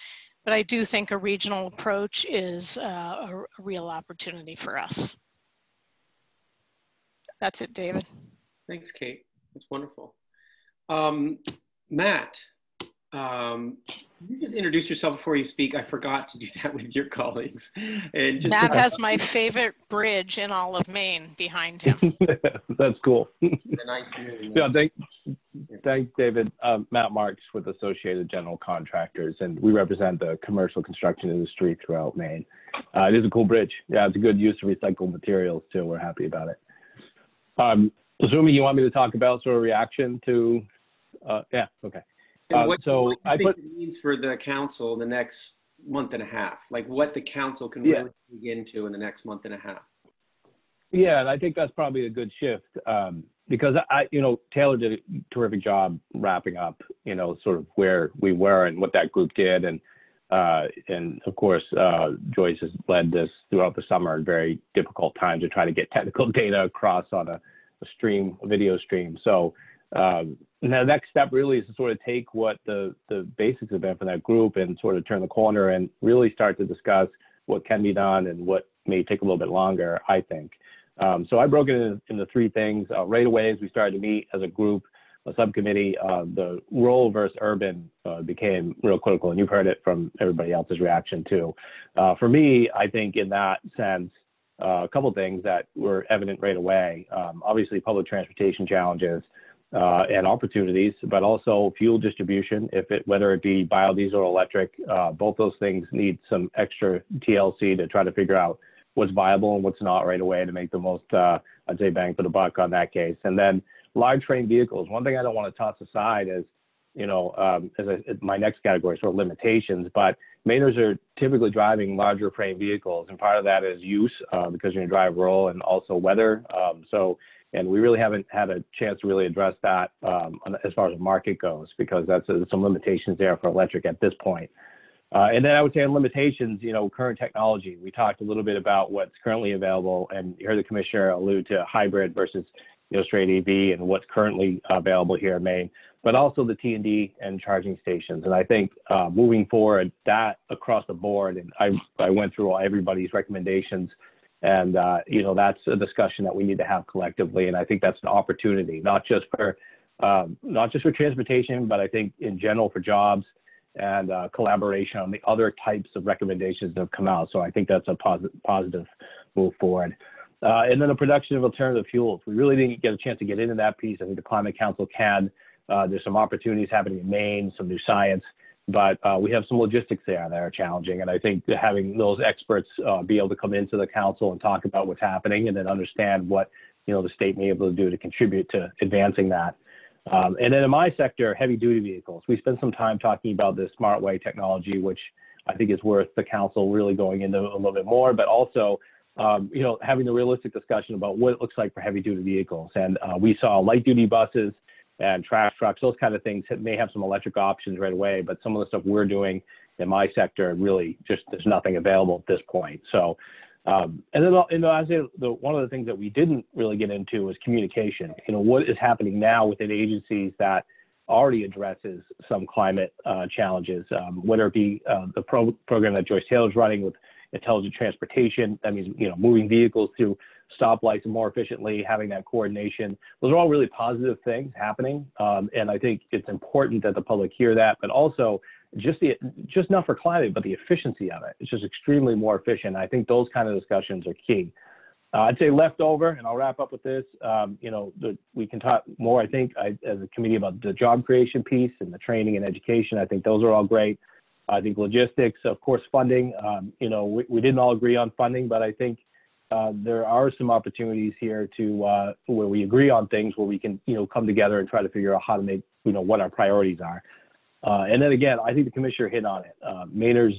S11: But I do think a regional approach is a real opportunity for us. That's it, David.
S1: Thanks, Kate. That's wonderful. Matt, can you just introduce yourself before you speak? I forgot to do that with your colleagues. And just
S11: Matt has my favorite bridge in all of Maine behind him.
S12: That's cool.
S1: Nice movie.
S12: Yeah, thanks, David. Matt Marks with Associated General Contractors, and we represent the commercial construction industry throughout Maine. It is a cool bridge. Yeah, it's a good use of recycled materials too. We're happy about it. Assuming you want me to talk about sort of reaction to, yeah, okay.
S1: What
S12: So
S1: do you think it means for the council in the next month and a half? Like what the council can really dig into in the next month and a half?
S12: Yeah, and I think that's probably a good shift because Taylor did a terrific job wrapping up, sort of where we were and what that group did. And of course, Joyce has led this throughout the summer, very difficult time to try to get technical data across on a video stream. So now the next step really is to sort of take what the basics have been for that group and sort of turn the corner and really start to discuss what can be done and what may take a little bit longer, I think. So I broke it into three things. Right away, as we started to meet as a group, a subcommittee, the rural versus urban became real critical, and you've heard it from everybody else's reaction too. For me, I think in that sense, a couple of things that were evident right away. Obviously, public transportation challenges and opportunities, but also fuel distribution, whether it be biodiesel or electric. Both those things need some extra TLC to try to figure out what's viable and what's not right away to make the most, I'd say, bang for the buck on that case. And then large frame vehicles. One thing I don't want to toss aside is, my next category, sort of limitations, but Mainers are typically driving larger frame vehicles, and part of that is use because you're going to drive rural and also weather. And we really haven't had a chance to really address that as far as the market goes, because there's some limitations there for electric at this point. And then I would say on limitations, current technology. We talked a little bit about what's currently available, and you heard the commissioner allude to hybrid versus straight EV and what's currently available here in Maine, but also the T&D and charging stations. And I think moving forward, that across the board, and I went through everybody's recommendations, and that's a discussion that we need to have collectively. And I think that's an opportunity, not just for transportation, but I think in general for jobs and collaboration on the other types of recommendations that have come out. So I think that's a positive move forward. And then the production of alternative fuels. We really didn't get a chance to get into that piece. I think the Climate Council can. There's some opportunities happening in Maine, some new science, but we have some logistics there that are challenging. And I think having those experts be able to come into the council and talk about what's happening and then understand what the state may be able to do to contribute to advancing that. And then in my sector, heavy duty vehicles. We spent some time talking about the smart way technology, which I think is worth the council really going into a little bit more, but also having the realistic discussion about what it looks like for heavy duty vehicles. And we saw light duty buses and trash trucks, those kind of things may have some electric options right away, but some of the stuff we're doing in my sector really just, there's nothing available at this point. So, and then, I say one of the things that we didn't really get into was communication. What is happening now within agencies that already addresses some climate challenges, whether it be the program that Joyce Taylor's running with intelligent transportation. That means, moving vehicles through stoplights more efficiently, having that coordination. Those are all really positive things happening. And I think it's important that the public hear that, but also just not for climate, but the efficiency of it. It's just extremely more efficient. I think those kind of discussions are key. I'd say leftover, and I'll wrap up with this, we can talk more, I think, as a committee about the job creation piece and the training and education. I think those are all great. I think logistics, of course, funding, we didn't all agree on funding, but I think there are some opportunities here to where we agree on things where we can, come together and try to figure out how to make, what our priorities are. And then again, I think the commissioner hit on it. Mainers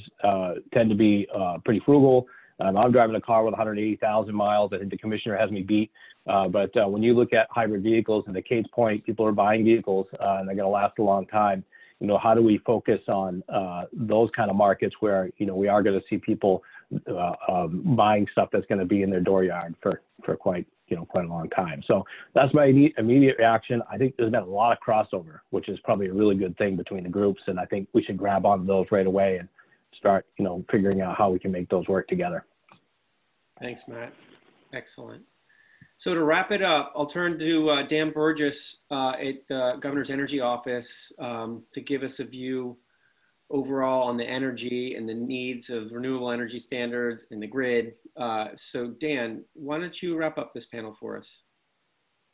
S12: tend to be pretty frugal. I'm driving a car with 180,000 miles. I think the commissioner has me beat. But when you look at hybrid vehicles, and to Kate's point, people are buying vehicles and they're going to last a long time. How do we focus on those kind of markets where, we are going to see people buying stuff that's going to be in their dooryard for quite a long time. So that's my immediate reaction. I think there's been a lot of crossover, which is probably a really good thing between the groups. And I think we should grab onto those right away and start, figuring out how we can make those work together.
S1: Thanks, Matt. Excellent. So to wrap it up, I'll turn to Dan Burgess at the Governor's Energy Office to give us a view overall on the energy and the needs of renewable energy standards in the grid. So Dan, why don't you wrap up this panel for us?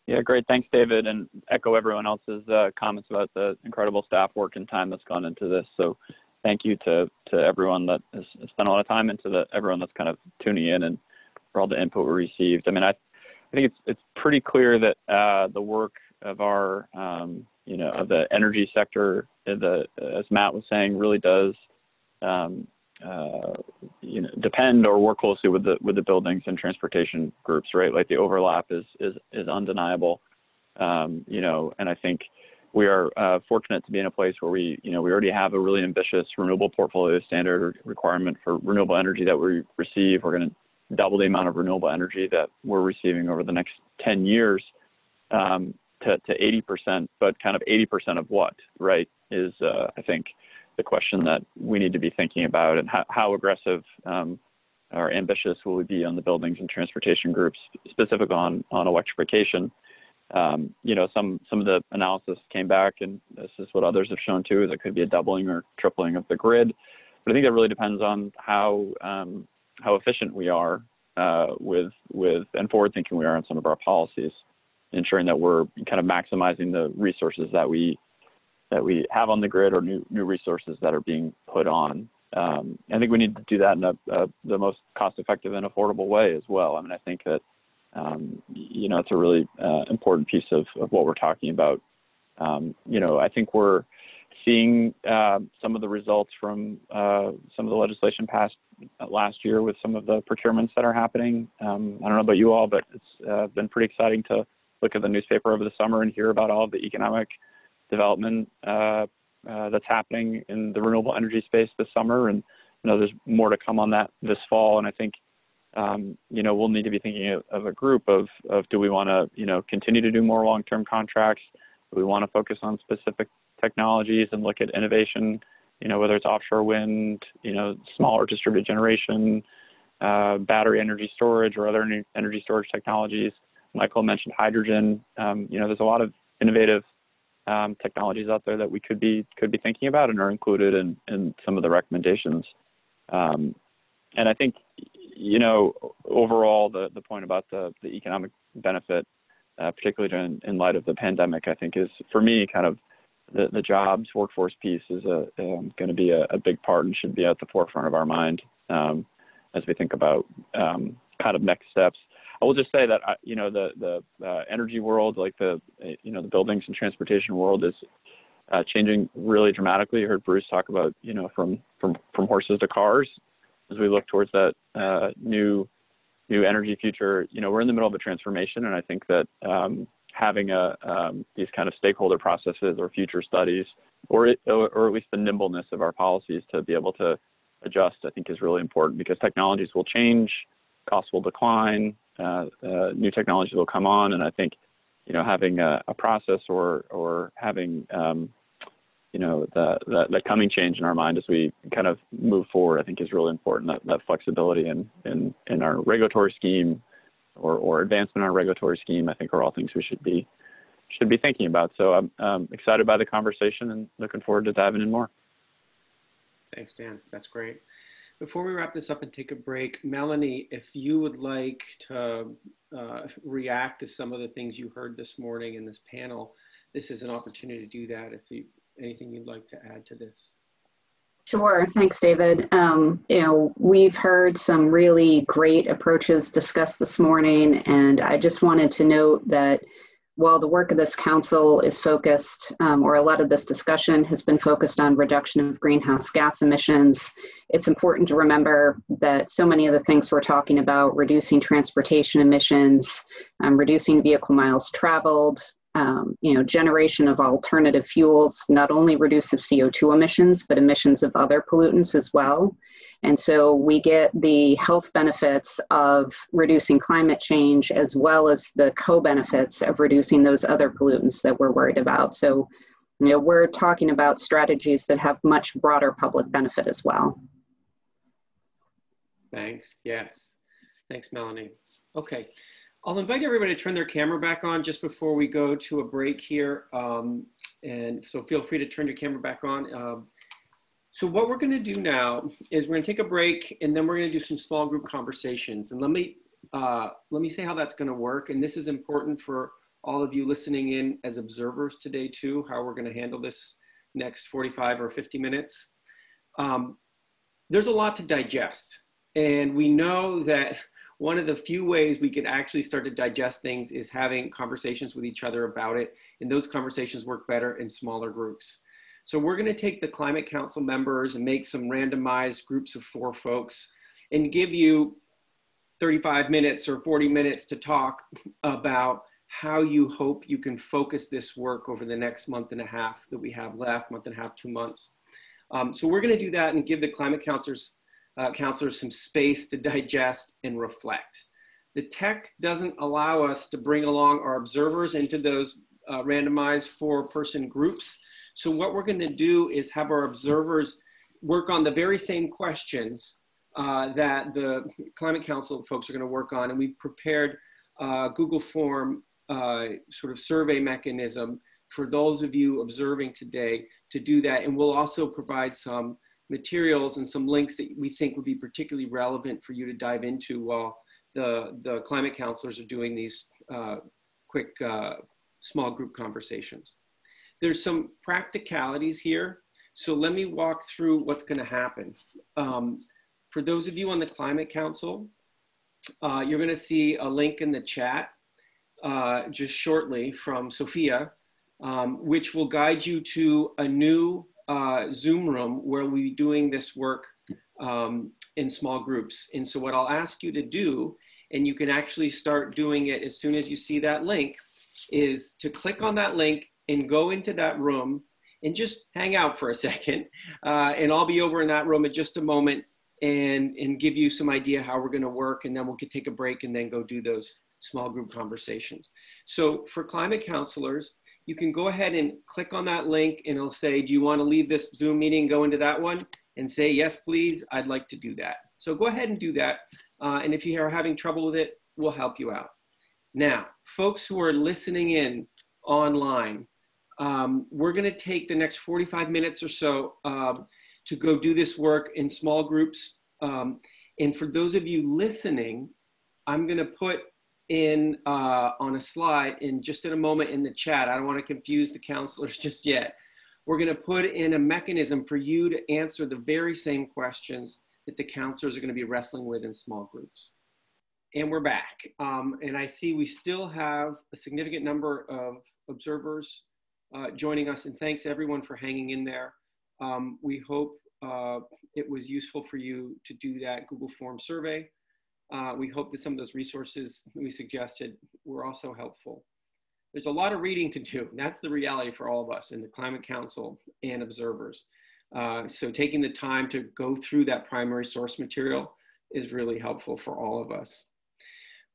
S13: Yeah, great. Thanks, David, and echo everyone else's comments about the incredible staff work and time that's gone into this. So thank you to everyone that has spent a lot of time and to everyone that's kind of tuning in and for all the input we received. I mean, I I think it's pretty clear that the work of our, you know, of the energy sector, as Matt was saying, really does, you know, depend or work closely with the buildings and transportation groups, right? Like the overlap is undeniable, you know, and I think we are fortunate to be in a place where we already have a really ambitious renewable portfolio standard requirement for renewable energy that we receive. We're going to double the amount of renewable energy that we're receiving over the next 10 years to 80%, but kind of 80% of what, right, is I think the question that we need to be thinking about, and how aggressive or ambitious will we be on the buildings and transportation groups, specifically on electrification. You know, some of the analysis came back, and this is what others have shown too, is it could be a doubling or tripling of the grid. But I think that really depends on how efficient we are with and forward-thinking we are on some of our policies, ensuring that we're kind of maximizing the resources that we have on the grid, or new resources that are being put on. I think we need to do that in the most cost-effective and affordable way as well. I mean, I think that you know, it's a really important piece of what we're talking about. You know, I think we're seeing some of the results from some of the legislation passed last year with some of the procurements that are happening. I don't know about you all, but it's been pretty exciting to look at the newspaper over the summer and hear about all of the economic development that's happening in the renewable energy space this summer. And you know, there's more to come on that this fall. And I think you know, we'll need to be thinking of a group of do we want to, you know, continue to do more long-term contracts? Do we want to focus on specific technologies and look at innovation, you know, whether it's offshore wind, you know, smaller distributed generation, battery energy storage, or other energy storage technologies. Michael mentioned hydrogen. You know, there's a lot of innovative technologies out there that we could be thinking about and are included in some of the recommendations. And I think, you know, overall, the point about the economic benefit, particularly in light of the pandemic, I think is, for me, kind of the jobs workforce piece is going to be a big part and should be at the forefront of our mind as we think about kind of next steps. I will just say that, you know, the energy world, like you know, the buildings and transportation world is changing really dramatically. You heard Bruce talk about, you know, from horses to cars. As we look towards that new energy future, you know, we're in the middle of a transformation, and I think that having these kind of stakeholder processes or future studies, or at least the nimbleness of our policies to be able to adjust, I think is really important, because technologies will change, costs will decline, new technologies will come on, and I think, you know, having a process or having you know, the coming change in our mind as we kind of move forward, I think is really important. That flexibility in our regulatory scheme or advancement in our regulatory scheme, I think are all things we should be thinking about. So I'm excited by the conversation and looking forward to diving in more.
S1: Thanks, Dan. That's great. Before we wrap this up and take a break, Melanie, if you would like to react to some of the things you heard this morning in this panel, this is an opportunity to do that. If anything you'd like to add to this.
S3: Sure. Thanks, David. You know, we've heard some really great approaches discussed this morning, and I just wanted to note that while the work of this council is focused, or a lot of this discussion has been focused on reduction of greenhouse gas emissions, it's important to remember that so many of the things we're talking about, reducing transportation emissions, reducing vehicle miles traveled, you know, generation of alternative fuels not only reduces CO2 emissions, but emissions of other pollutants as well. And so we get the health benefits of reducing climate change, as well as the co-benefits of reducing those other pollutants that we're worried about. So, you know, we're talking about strategies that have much broader public benefit as well.
S1: Thanks. Yes. Thanks, Melanie. Okay. I'll invite everybody to turn their camera back on just before we go to a break here. And so feel free to turn your camera back on. So what we're going to do now is we're going to take a break, and then we're going to do some small group conversations. And let me say how that's going to work. And this is important for all of you listening in as observers today too, how we're going to handle this next 45 or 50 minutes. There's a lot to digest. And we know that one of the few ways we can actually start to digest things is having conversations with each other about it. And those conversations work better in smaller groups. So we're going to take the Climate Council members and make some randomized groups of 4 folks and give you 35 minutes or 40 minutes to talk about how you hope you can focus this work over the next month and a half that we have left, month and a half, 2 months. So we're going to do that and give the climate counselors some space to digest and reflect. The tech doesn't allow us to bring along our observers into those randomized 4-person groups. So what we're going to do is have our observers work on the very same questions that the Climate Council folks are going to work on. And we've prepared a Google form sort of survey mechanism for those of you observing today to do that. And we'll also provide some materials and some links that we think would be particularly relevant for you to dive into while the climate counselors are doing these quick small group conversations. There's some practicalities here. So let me walk through what's going to happen. For those of you on the Climate Council, you're going to see a link in the chat just shortly from Sophia, which will guide you to a new Zoom room where we'll be doing this work in small groups. And so what I'll ask you to do, and you can actually start doing it as soon as you see that link, is to click on that link and go into that room and just hang out for a second. And I'll be over in that room in just a moment and give you some idea how we're gonna work, and then we'll take a break and then go do those small group conversations. So for climate counselors, you can go ahead and click on that link and it'll say, do you wanna leave this Zoom meeting, go into that one? And say, yes, please, I'd like to do that. So go ahead and do that. And if you are having trouble with it, we'll help you out. Now, folks who are listening in online, we're gonna take the next 45 minutes or so to go do this work in small groups. And for those of you listening, I'm gonna put in on a slide in just in a moment in the chat. I don't wanna confuse the counselors just yet. We're gonna put in a mechanism for you to answer the very same questions that the counselors are gonna be wrestling with in small groups. And we're back. And I see we still have a significant number of observers joining us, and thanks everyone for hanging in there. We hope it was useful for you to do that Google form survey. We hope that some of those resources we suggested were also helpful. There's a lot of reading to do. That's the reality for all of us in the Climate Council and observers. So taking the time to go through that primary source material is really helpful for all of us.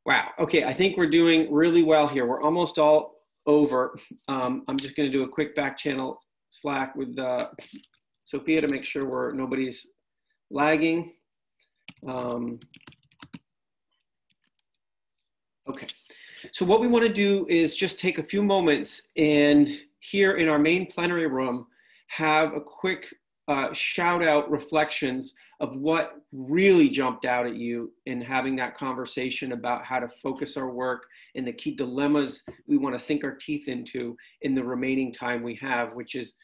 S1: Wow, okay, I think we're doing really well here. We're almost all over. I'm just gonna do a quick back channel Slack with Sophia to make sure nobody's lagging. Okay, so what we want to do is just take a few moments and here in our main plenary room, have a quick shout out reflections of what really jumped out at you in having that conversation about how to focus our work and the key dilemmas we want to sink our teeth into in the remaining time we have, which is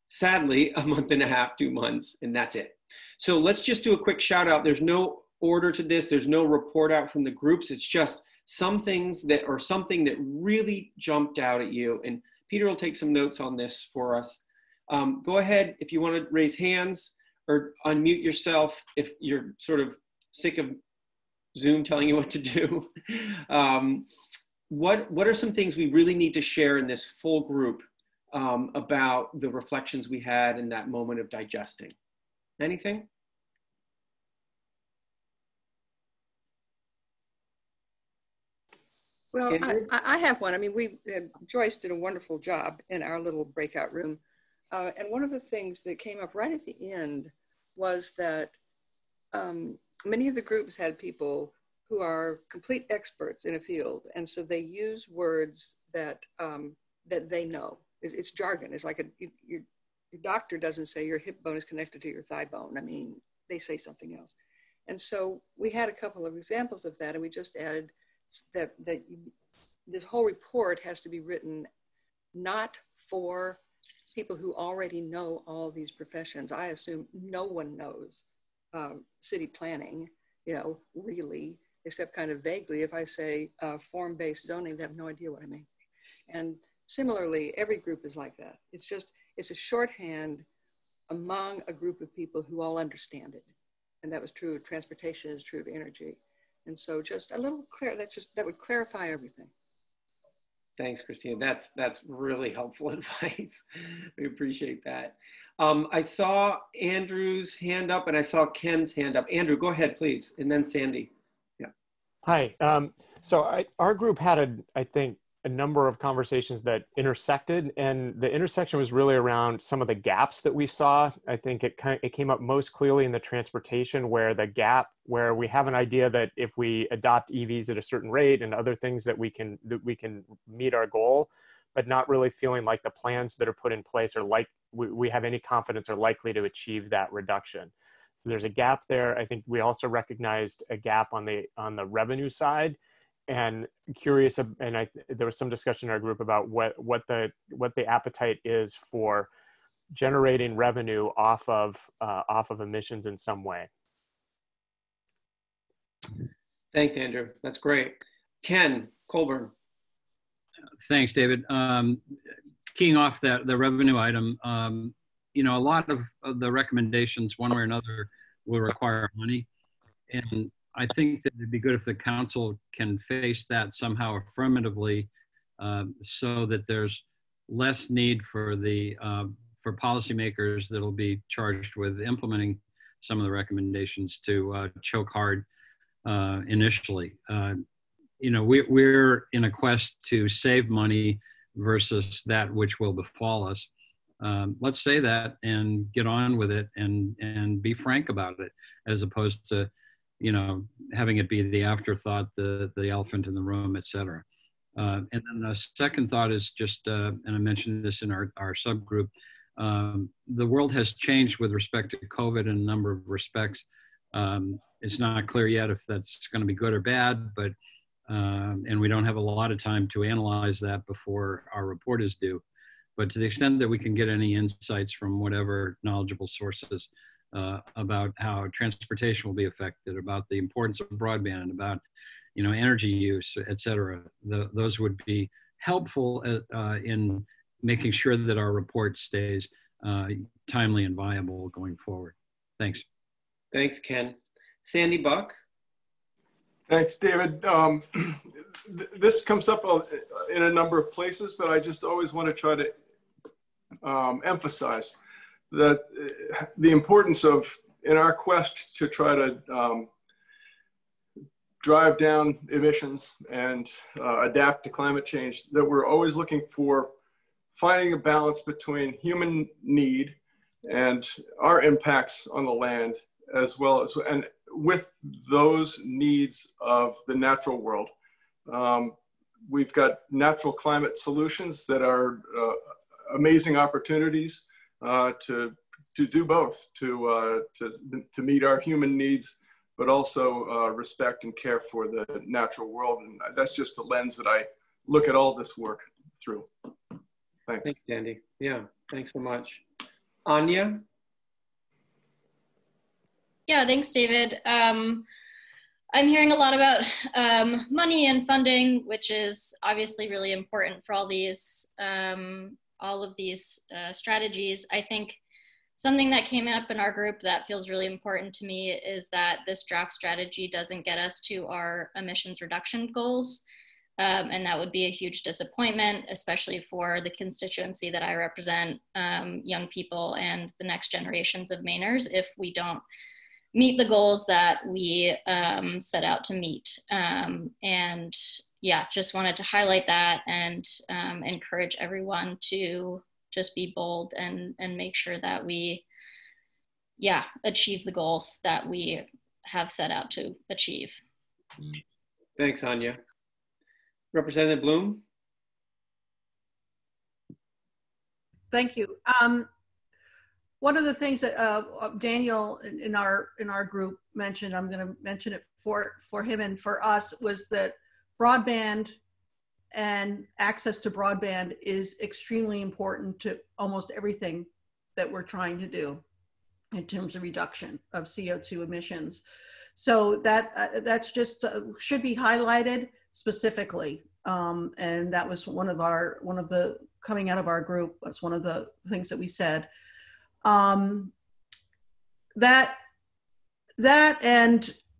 S1: sadly a month and a half, 2 months, and that's it. So let's just do a quick shout out. There's no order to this. There's no report out from the groups. It's just some things that are something that really jumped out at you. And Peter will take some notes on this for us. Go ahead if you want to raise hands or unmute yourself if you're sort of sick of Zoom telling you what to do. What are some things we really need to share in this full group about the reflections we had in that moment of digesting? Anything?
S14: Well, I have one. I mean, Joyce did a wonderful job in our little breakout room. And one of the things that came up right at the end was that many of the groups had people who are complete experts in a field. And so they use words that, that they know. It's jargon. It's like your doctor doesn't say your hip bone is connected to your thigh bone. I mean, they say something else. And so we had a couple of examples of that, and we just added that this whole report has to be written not for people who already know all these professions. I assume no one knows city planning, you know, really. except kind of vaguely. If I say form-based zoning, they have no idea what I mean. And similarly, every group is like that. It's a shorthand among a group of people who all understand it. And that was true of transportation, is true of energy. And so just a little clear, that would clarify everything.
S1: Thanks, Christina. That's really helpful advice. We appreciate that. I saw Andrew's hand up and I saw Ken's hand up. Andrew, go ahead, please. And then Sandy. Yeah.
S15: Hi. So our group had, I think, a number of conversations that intersected, and the intersection was really around some of the gaps that we saw. I think it came up most clearly in the transportation, where we have an idea that if we adopt EVs at a certain rate and other things that we can meet our goal, but not really feeling like the plans that are put in place are like we have any confidence are likely to achieve that reduction. So there's a gap there. I think we also recognized a gap on the revenue side. And curious, and there was some discussion in our group about what the appetite is for generating revenue off of emissions in some way.
S1: Thanks, Andrew. That's great. Ken Colburn.
S16: Thanks, David. Keying off the revenue item, a lot of the recommendations, one way or another, will require money, and I think that it'd be good if the council can face that somehow affirmatively, so that there's less need for for policymakers that'll be charged with implementing some of the recommendations to choke hard initially. We're in a quest to save money versus that which will befall us. Let's say that and get on with it and be frank about it, as opposed to having it be the afterthought, the elephant in the room, et cetera. And then the second thought is just, and I mentioned this in our subgroup, the world has changed with respect to COVID in a number of respects. It's not clear yet if that's going to be good or bad, but and we don't have a lot of time to analyze that before our report is due. But to the extent that we can get any insights from whatever knowledgeable sources about how transportation will be affected, about the importance of broadband, about energy use, et cetera, those would be helpful in making sure that our report stays timely and viable going forward. Thanks.
S1: Thanks, Ken. Sandy Buck.
S17: Thanks, David. This comes up in a number of places, but I just always want to try to emphasize that the importance of, in our quest to try to drive down emissions and adapt to climate change, that we're always looking for finding a balance between human need and our impacts on the land, as well as, and with those needs of the natural world. We've got natural climate solutions that are amazing opportunities to do both, to meet our human needs, but also respect and care for the natural world. And that's just the lens that I look at all this work through. Thanks.
S1: Thanks, Sandy. Yeah, thanks so much. Anya?
S18: Yeah, thanks, David. I'm hearing a lot about money and funding, which is obviously really important for all of these strategies. I think something that came up in our group that feels really important to me is that this draft strategy doesn't get us to our emissions reduction goals. And that would be a huge disappointment, especially for the constituency that I represent, young people and the next generations of Mainers, if we don't meet the goals that we set out to meet. And yeah, just wanted to highlight that and encourage everyone to just be bold and make sure that we, achieve the goals that we have set out to achieve.
S1: Thanks, Anya. Representative Bloom.
S5: Thank you. One of the things that Daniel in our group mentioned, I'm going to mention it for him and for us, was that broadband and access to broadband is extremely important to almost everything that we're trying to do in terms of reduction of CO2 emissions. So that's just should be highlighted specifically. And that was one of the coming out of our group. That's one of the things that we said. That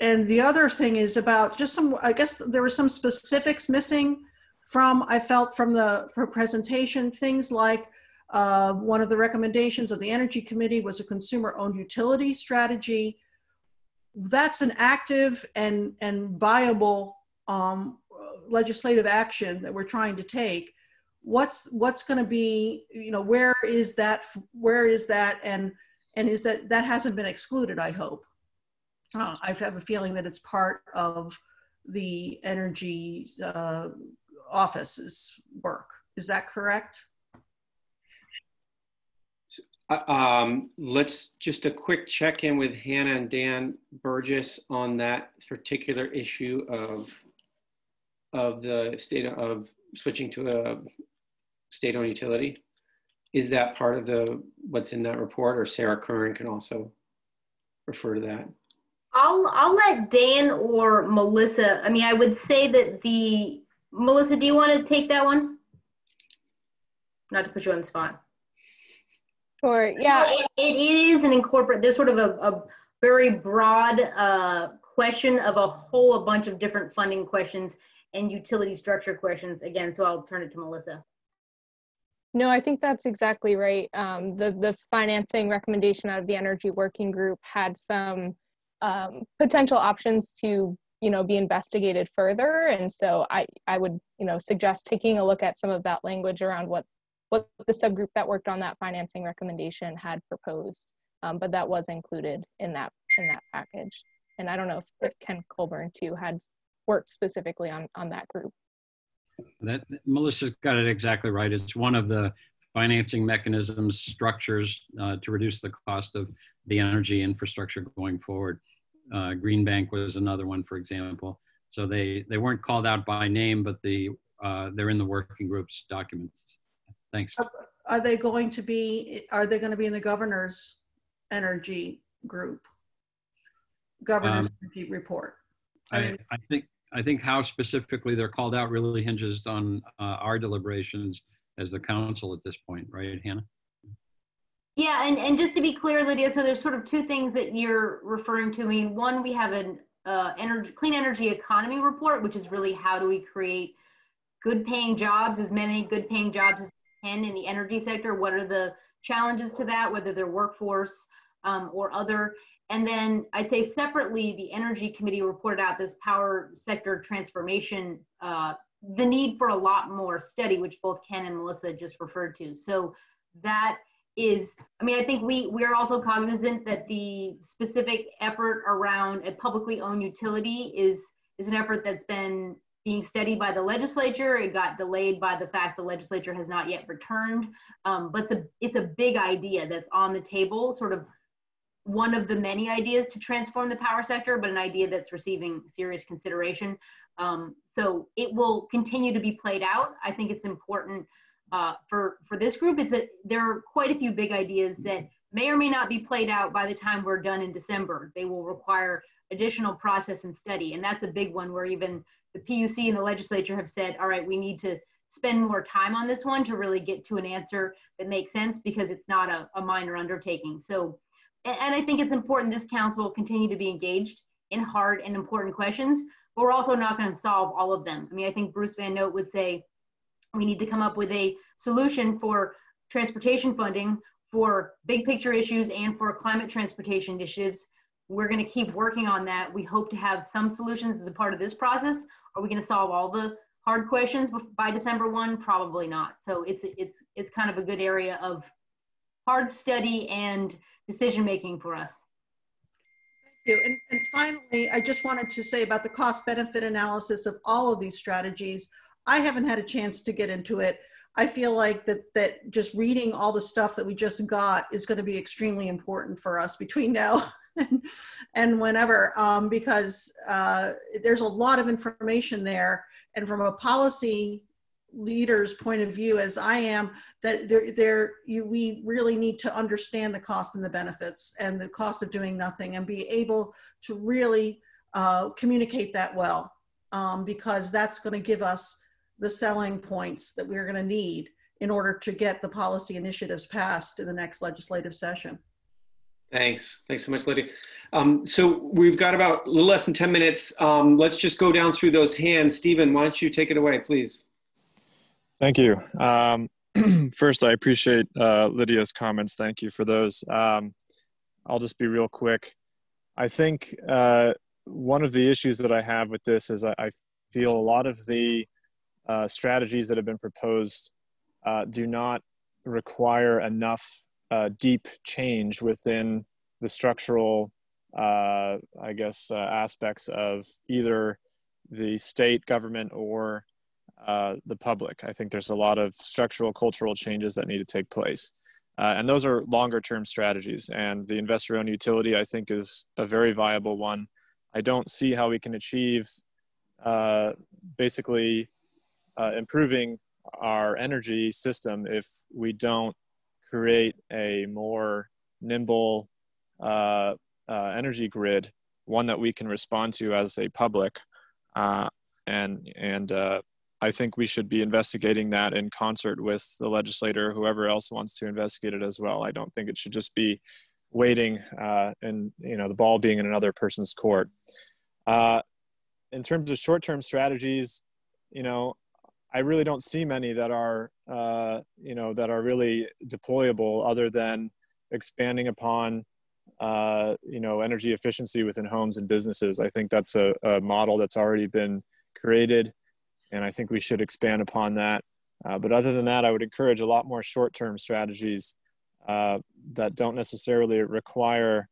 S5: and the other thing is about just some, I guess there were some specifics missing I felt from the presentation, things like one of the recommendations of the Energy Committee was a consumer-owned utility strategy. That's an active and viable legislative action that we're trying to take. What's going to be, where is that, and is that hasn't been excluded, I hope. I have a feeling that it's part of the energy office's work. Is that correct?
S1: Let's just a quick check-in with Hannah and Dan Burgess on that particular issue of the state of switching to a state-owned utility. Is that part of what's in that report, or Sarah Curran can also refer to that?
S2: I'll let Dan or Melissa. I mean, I would say that Melissa, do you want to take that one? Not to put you on the spot.
S8: Sure. Yeah.
S2: It is an there's sort of a very broad question of a bunch of different funding questions and utility structure questions. Again, so I'll turn it to Melissa.
S8: No, I think that's exactly right. The financing recommendation out of the Energy Working Group had some potential options to be investigated further, and so I would suggest taking a look at some of that language around what the subgroup that worked on that financing recommendation had proposed, but that was included in that package. And I don't know if Ken Colburn too had worked specifically on that group.
S16: Melissa's got it exactly right. It's one of the financing mechanisms, structures to reduce the cost of the energy infrastructure going forward. Green Bank was another one, for example. So they weren't called out by name, but they're in the working group's documents. Thanks.
S5: Are they going to be in the governor's energy group? Governor's energy report?
S16: I think how specifically they're called out really hinges on our deliberations as the council at this point, right, Hannah?
S2: Yeah, and just to be clear, Lydia, so there's sort of two things that you're referring to. I mean, one, we have an clean energy economy report, which is really how do we create good paying jobs, as many good paying jobs as we can in the energy sector. What are the challenges to that, whether they're workforce or other. And then I'd say separately, the Energy Committee reported out this power sector transformation, the need for a lot more study, which both Ken and Melissa just referred to. So that is, I mean, I think we are also cognizant that the specific effort around a publicly owned utility is an effort that's been being studied by the legislature. It got delayed by the fact the legislature has not yet returned, but it's a big idea that's on the table, sort of one of the many ideas to transform the power sector, but an idea that's receiving serious consideration. So it will continue to be played out. I think it's important for this group. There are quite a few big ideas that may or may not be played out by the time we're done in December. They will require additional process and study. And that's a big one where even the PUC and the legislature have said, all right, we need to spend more time on this one to really get to an answer that makes sense, because it's not a minor undertaking. So, and I think it's important this council continue to be engaged in hard and important questions, but we're also not going to solve all of them. I mean, I think Bruce Van Note would say we need to come up with a solution for transportation funding for big picture issues and for climate transportation initiatives. We're going to keep working on that. We hope to have some solutions as a part of this process. Are we going to solve all the hard questions by December 1? Probably not. So it's kind of a good area of hard study and decision making for us.
S5: Thank you. And finally, I just wanted to say about the cost benefit analysis of all of these strategies. I haven't had a chance to get into it. I feel like that just reading all the stuff that we just got is going to be extremely important for us between now and whenever, because there's a lot of information there. And from a policy leader's point of view as I am, that we really need to understand the cost and the benefits and the cost of doing nothing, and be able to really communicate that well, because that's going to give us the selling points that we're going to need in order to get the policy initiatives passed in the next legislative session.
S1: Thanks so much, Lydia. So we've got about a little less than 10 minutes. Let's just go down through those hands. Stephen, why don't you take it away, please?
S19: Thank you. First, I appreciate Lydia's comments. Thank you for those. I'll just be real quick. I think one of the issues that I have with this is I feel a lot of the strategies that have been proposed do not require enough deep change within the structural, aspects of either the state government or the public. I think there's a lot of structural, cultural changes that need to take place. And those are longer term strategies. And the investor-owned utility, I think, is a very viable one. I don't see how we can achieve improving our energy system if we don't create a more nimble energy grid, one that we can respond to as a public. I think we should be investigating that in concert with the legislator, whoever else wants to investigate it as well. I don't think it should just be waiting and the ball being in another person's court. In terms of short-term strategies, I really don't see many that are really deployable other than expanding upon energy efficiency within homes and businesses. I think that's a model that's already been created, and I think we should expand upon that. But other than that, I would encourage a lot more short-term strategies that don't necessarily require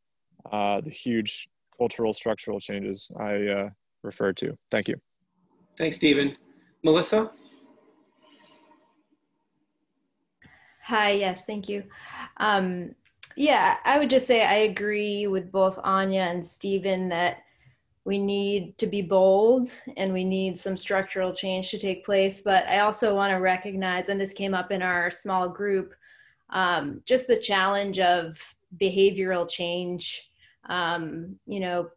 S19: the huge cultural structural changes I referred to. Thank you.
S1: Thanks, Stephen. Melissa?
S20: Hi, yes, thank you. Yeah, I would just say I agree with both Anya and Stephen that we need to be bold and we need some structural change to take place. But I also want to recognize, and this came up in our small group, just the challenge of behavioral change.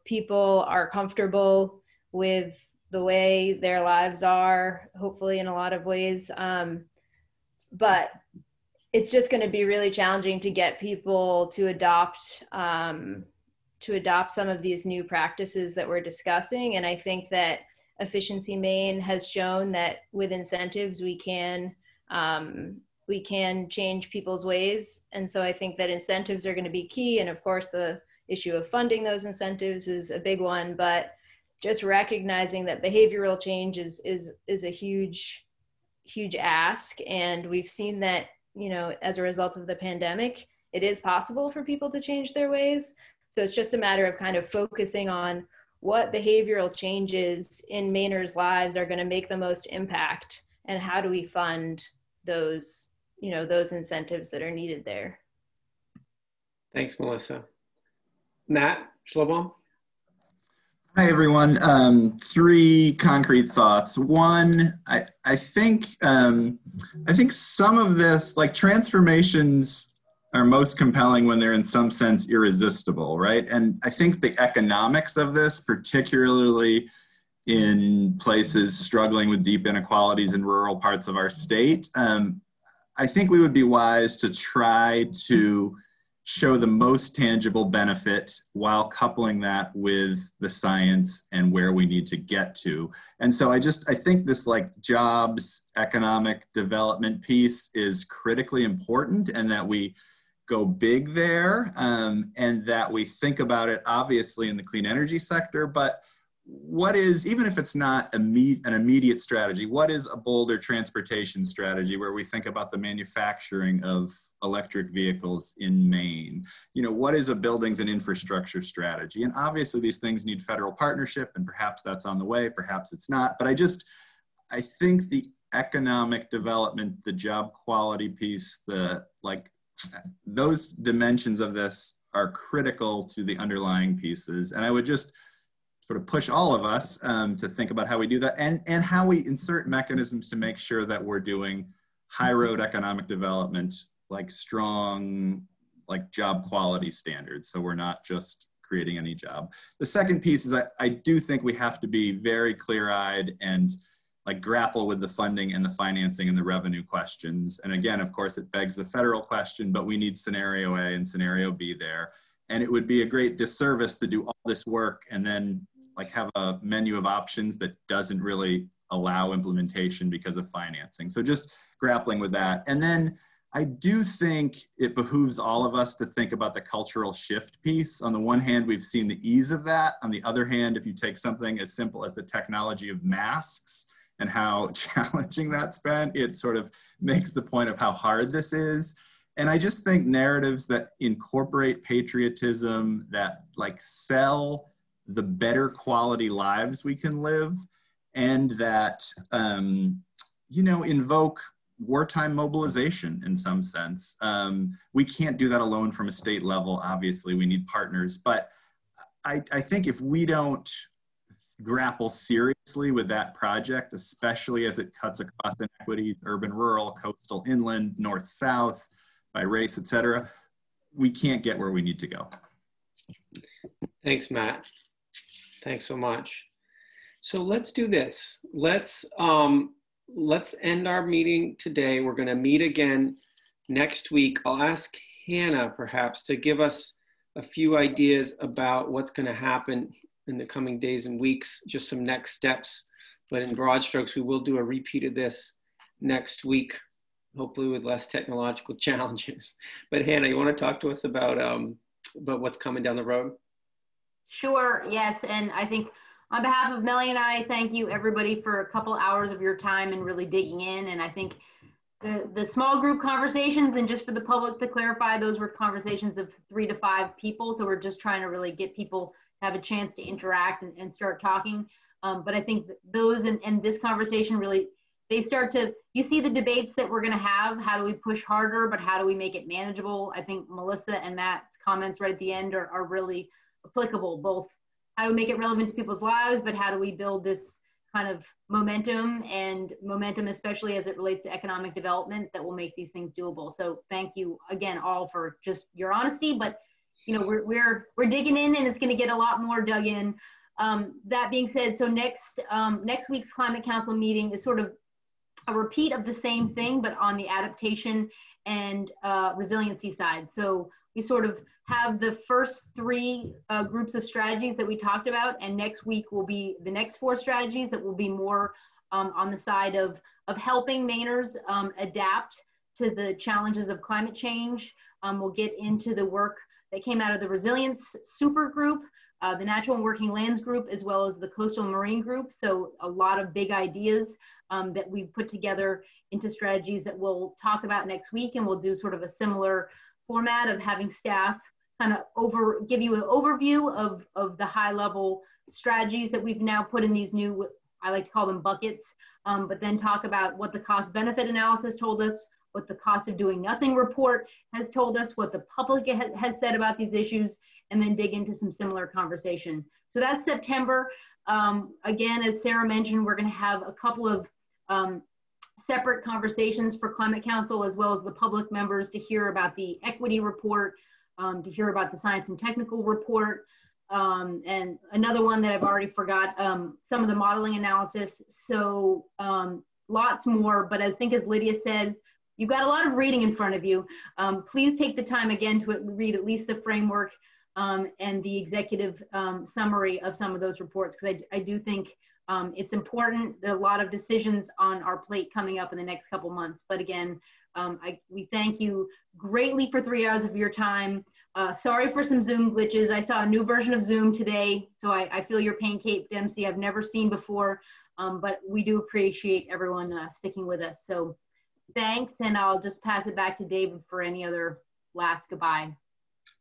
S20: People are comfortable with the way their lives are, hopefully in a lot of ways. But it's just going to be really challenging to get people to adopt some of these new practices that we're discussing. And I think that Efficiency Maine has shown that with incentives, we can change people's ways. And so I think that incentives are going to be key. And of course, the issue of funding those incentives is a big one, but just recognizing that behavioral change is a huge ask. And we've seen that, as a result of the pandemic, it is possible for people to change their ways. So it's just a matter of kind of focusing on what behavioral changes in Mainers' lives are going to make the most impact, and how do we fund those, those incentives that are needed there.
S1: Thanks, Melissa. Matt Schlobaum?
S21: Hi, everyone. Three concrete thoughts. One, I think some of this, like transformations, are most compelling when they're in some sense irresistible, right? And I think the economics of this, particularly in places struggling with deep inequalities in rural parts of our state, I think we would be wise to try to show the most tangible benefit while coupling that with the science and where we need to get to. And so I think this like jobs, economic development piece is critically important, and that we go big there, and that we think about it obviously in the clean energy sector, but what is, even if it's not an immediate strategy, what is a bolder transportation strategy where we think about the manufacturing of electric vehicles in Maine? What is a buildings and infrastructure strategy? And obviously these things need federal partnership, and perhaps that's on the way, perhaps it's not. But I think the economic development, the job quality piece, those dimensions of this are critical to the underlying pieces. And I would just sort of push all of us to think about how we do that, and how we insert mechanisms to make sure that we're doing high road economic development, like strong, like job quality standards. So we're not just creating any job. The second piece is I do think we have to be very clear-eyed and like grapple with the funding and the financing and the revenue questions. And again, of course, it begs the federal question, but we need scenario A and scenario B there. And it would be a great disservice to do all this work and then like have a menu of options that doesn't really allow implementation because of financing. So just grappling with that. And then I do think it behooves all of us to think about the cultural shift piece. On the one hand, we've seen the ease of that. On the other hand, if you take something as simple as the technology of masks and how challenging that's been, it sort of makes the point of how hard this is. And I just think narratives that incorporate patriotism, that like sell the better quality lives we can live, and that, you know, invoke wartime mobilization in some sense. We can't do that alone from a state level. Obviously, we need partners. But I think if we don't grapple seriously with that project, especially as it cuts across inequities, urban, rural, coastal, inland, north, south, by race, et cetera, we can't get where we need to go.
S1: Thanks, Matt. Thanks so much. So let's do this. Let's end our meeting today. We're going to meet again next week. I'll ask Hannah perhaps to give us a few ideas about what's going to happen in the coming days and weeks, just some next steps. But in broad strokes, we will do a repeat of this next week, hopefully with less technological challenges. But Hannah, you want to talk to us about what's coming down the road?
S2: Sure, yes. And I think on behalf of Melanie and I, thank you everybody for a couple hours of your time and really digging in. And I think the small group conversations, and just for the public to clarify, those were conversations of 3 to 5 people. So we're just trying to really get people to have a chance to interact and start talking. But I think those and this conversation really, they start to, you see the debates that we're gonna have. How do we push harder, but how do we make it manageable? I think Melissa and Matt's comments right at the end are really applicable, both how do we make it relevant to people's lives, but how do we build this kind of momentum, especially as it relates to economic development, that will make these things doable. So thank you again all for just your honesty, but you know, we're digging in, and it's going to get a lot more dug in. That being said, so next week's Climate Council meeting is sort of a repeat of the same thing, but on the adaptation and resiliency side. So we sort of have the first 3 groups of strategies that we talked about, and next week will be the next 4 strategies that will be more on the side of helping Mainers adapt to the challenges of climate change. We'll get into the work that came out of the Resilience Super Group, the Natural and Working Lands Group, as well as the Coastal and Marine Group. So a lot of big ideas that we've put together into strategies that we'll talk about next week, and we'll do sort of a similar format of having staff kind of give you an overview of the high level strategies that we've now put in these new, I like to call them buckets, but then talk about what the cost benefit analysis told us, what the cost of doing nothing report has told us, what the public has said about these issues, and then dig into some similar conversation. So that's September. Again, as Sarah mentioned, we're going to have a couple of separate conversations for Climate Council, as well as the public members, to hear about the equity report, to hear about the science and technical report, and another one that I've already forgot, some of the modeling analysis. So lots more, but I think as Lydia said, you've got a lot of reading in front of you. Please take the time again to read at least the framework and the executive summary of some of those reports, because I do think it's important. There are a lot of decisions on our plate coming up in the next couple months. But again, we thank you greatly for 3 hours of your time. Sorry for some Zoom glitches. I saw a new version of Zoom today, so I feel your pain, Kate Dempsey. I've never seen before, but we do appreciate everyone sticking with us. So thanks, and I'll just pass it back to David for any other last goodbye.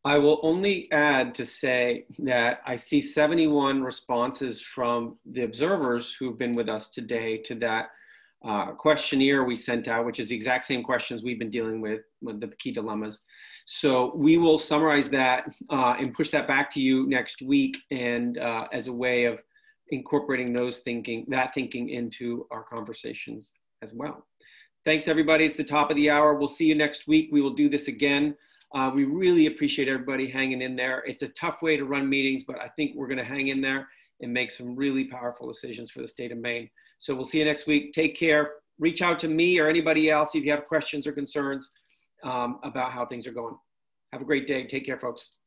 S1: I will only add to say that I see 71 responses from the observers who've been with us today to that questionnaire we sent out, which is the exact same questions we've been dealing with the key dilemmas. So we will summarize that and push that back to you next week, and as a way of incorporating that thinking into our conversations as well. Thanks, everybody. It's the top of the hour. We'll see you next week. We will do this again. We really appreciate everybody hanging in there. It's a tough way to run meetings, but I think we're going to hang in there and make some really powerful decisions for the state of Maine. So we'll see you next week. Take care. Reach out to me or anybody else if you have questions or concerns about how things are going. Have a great day. Take care, folks.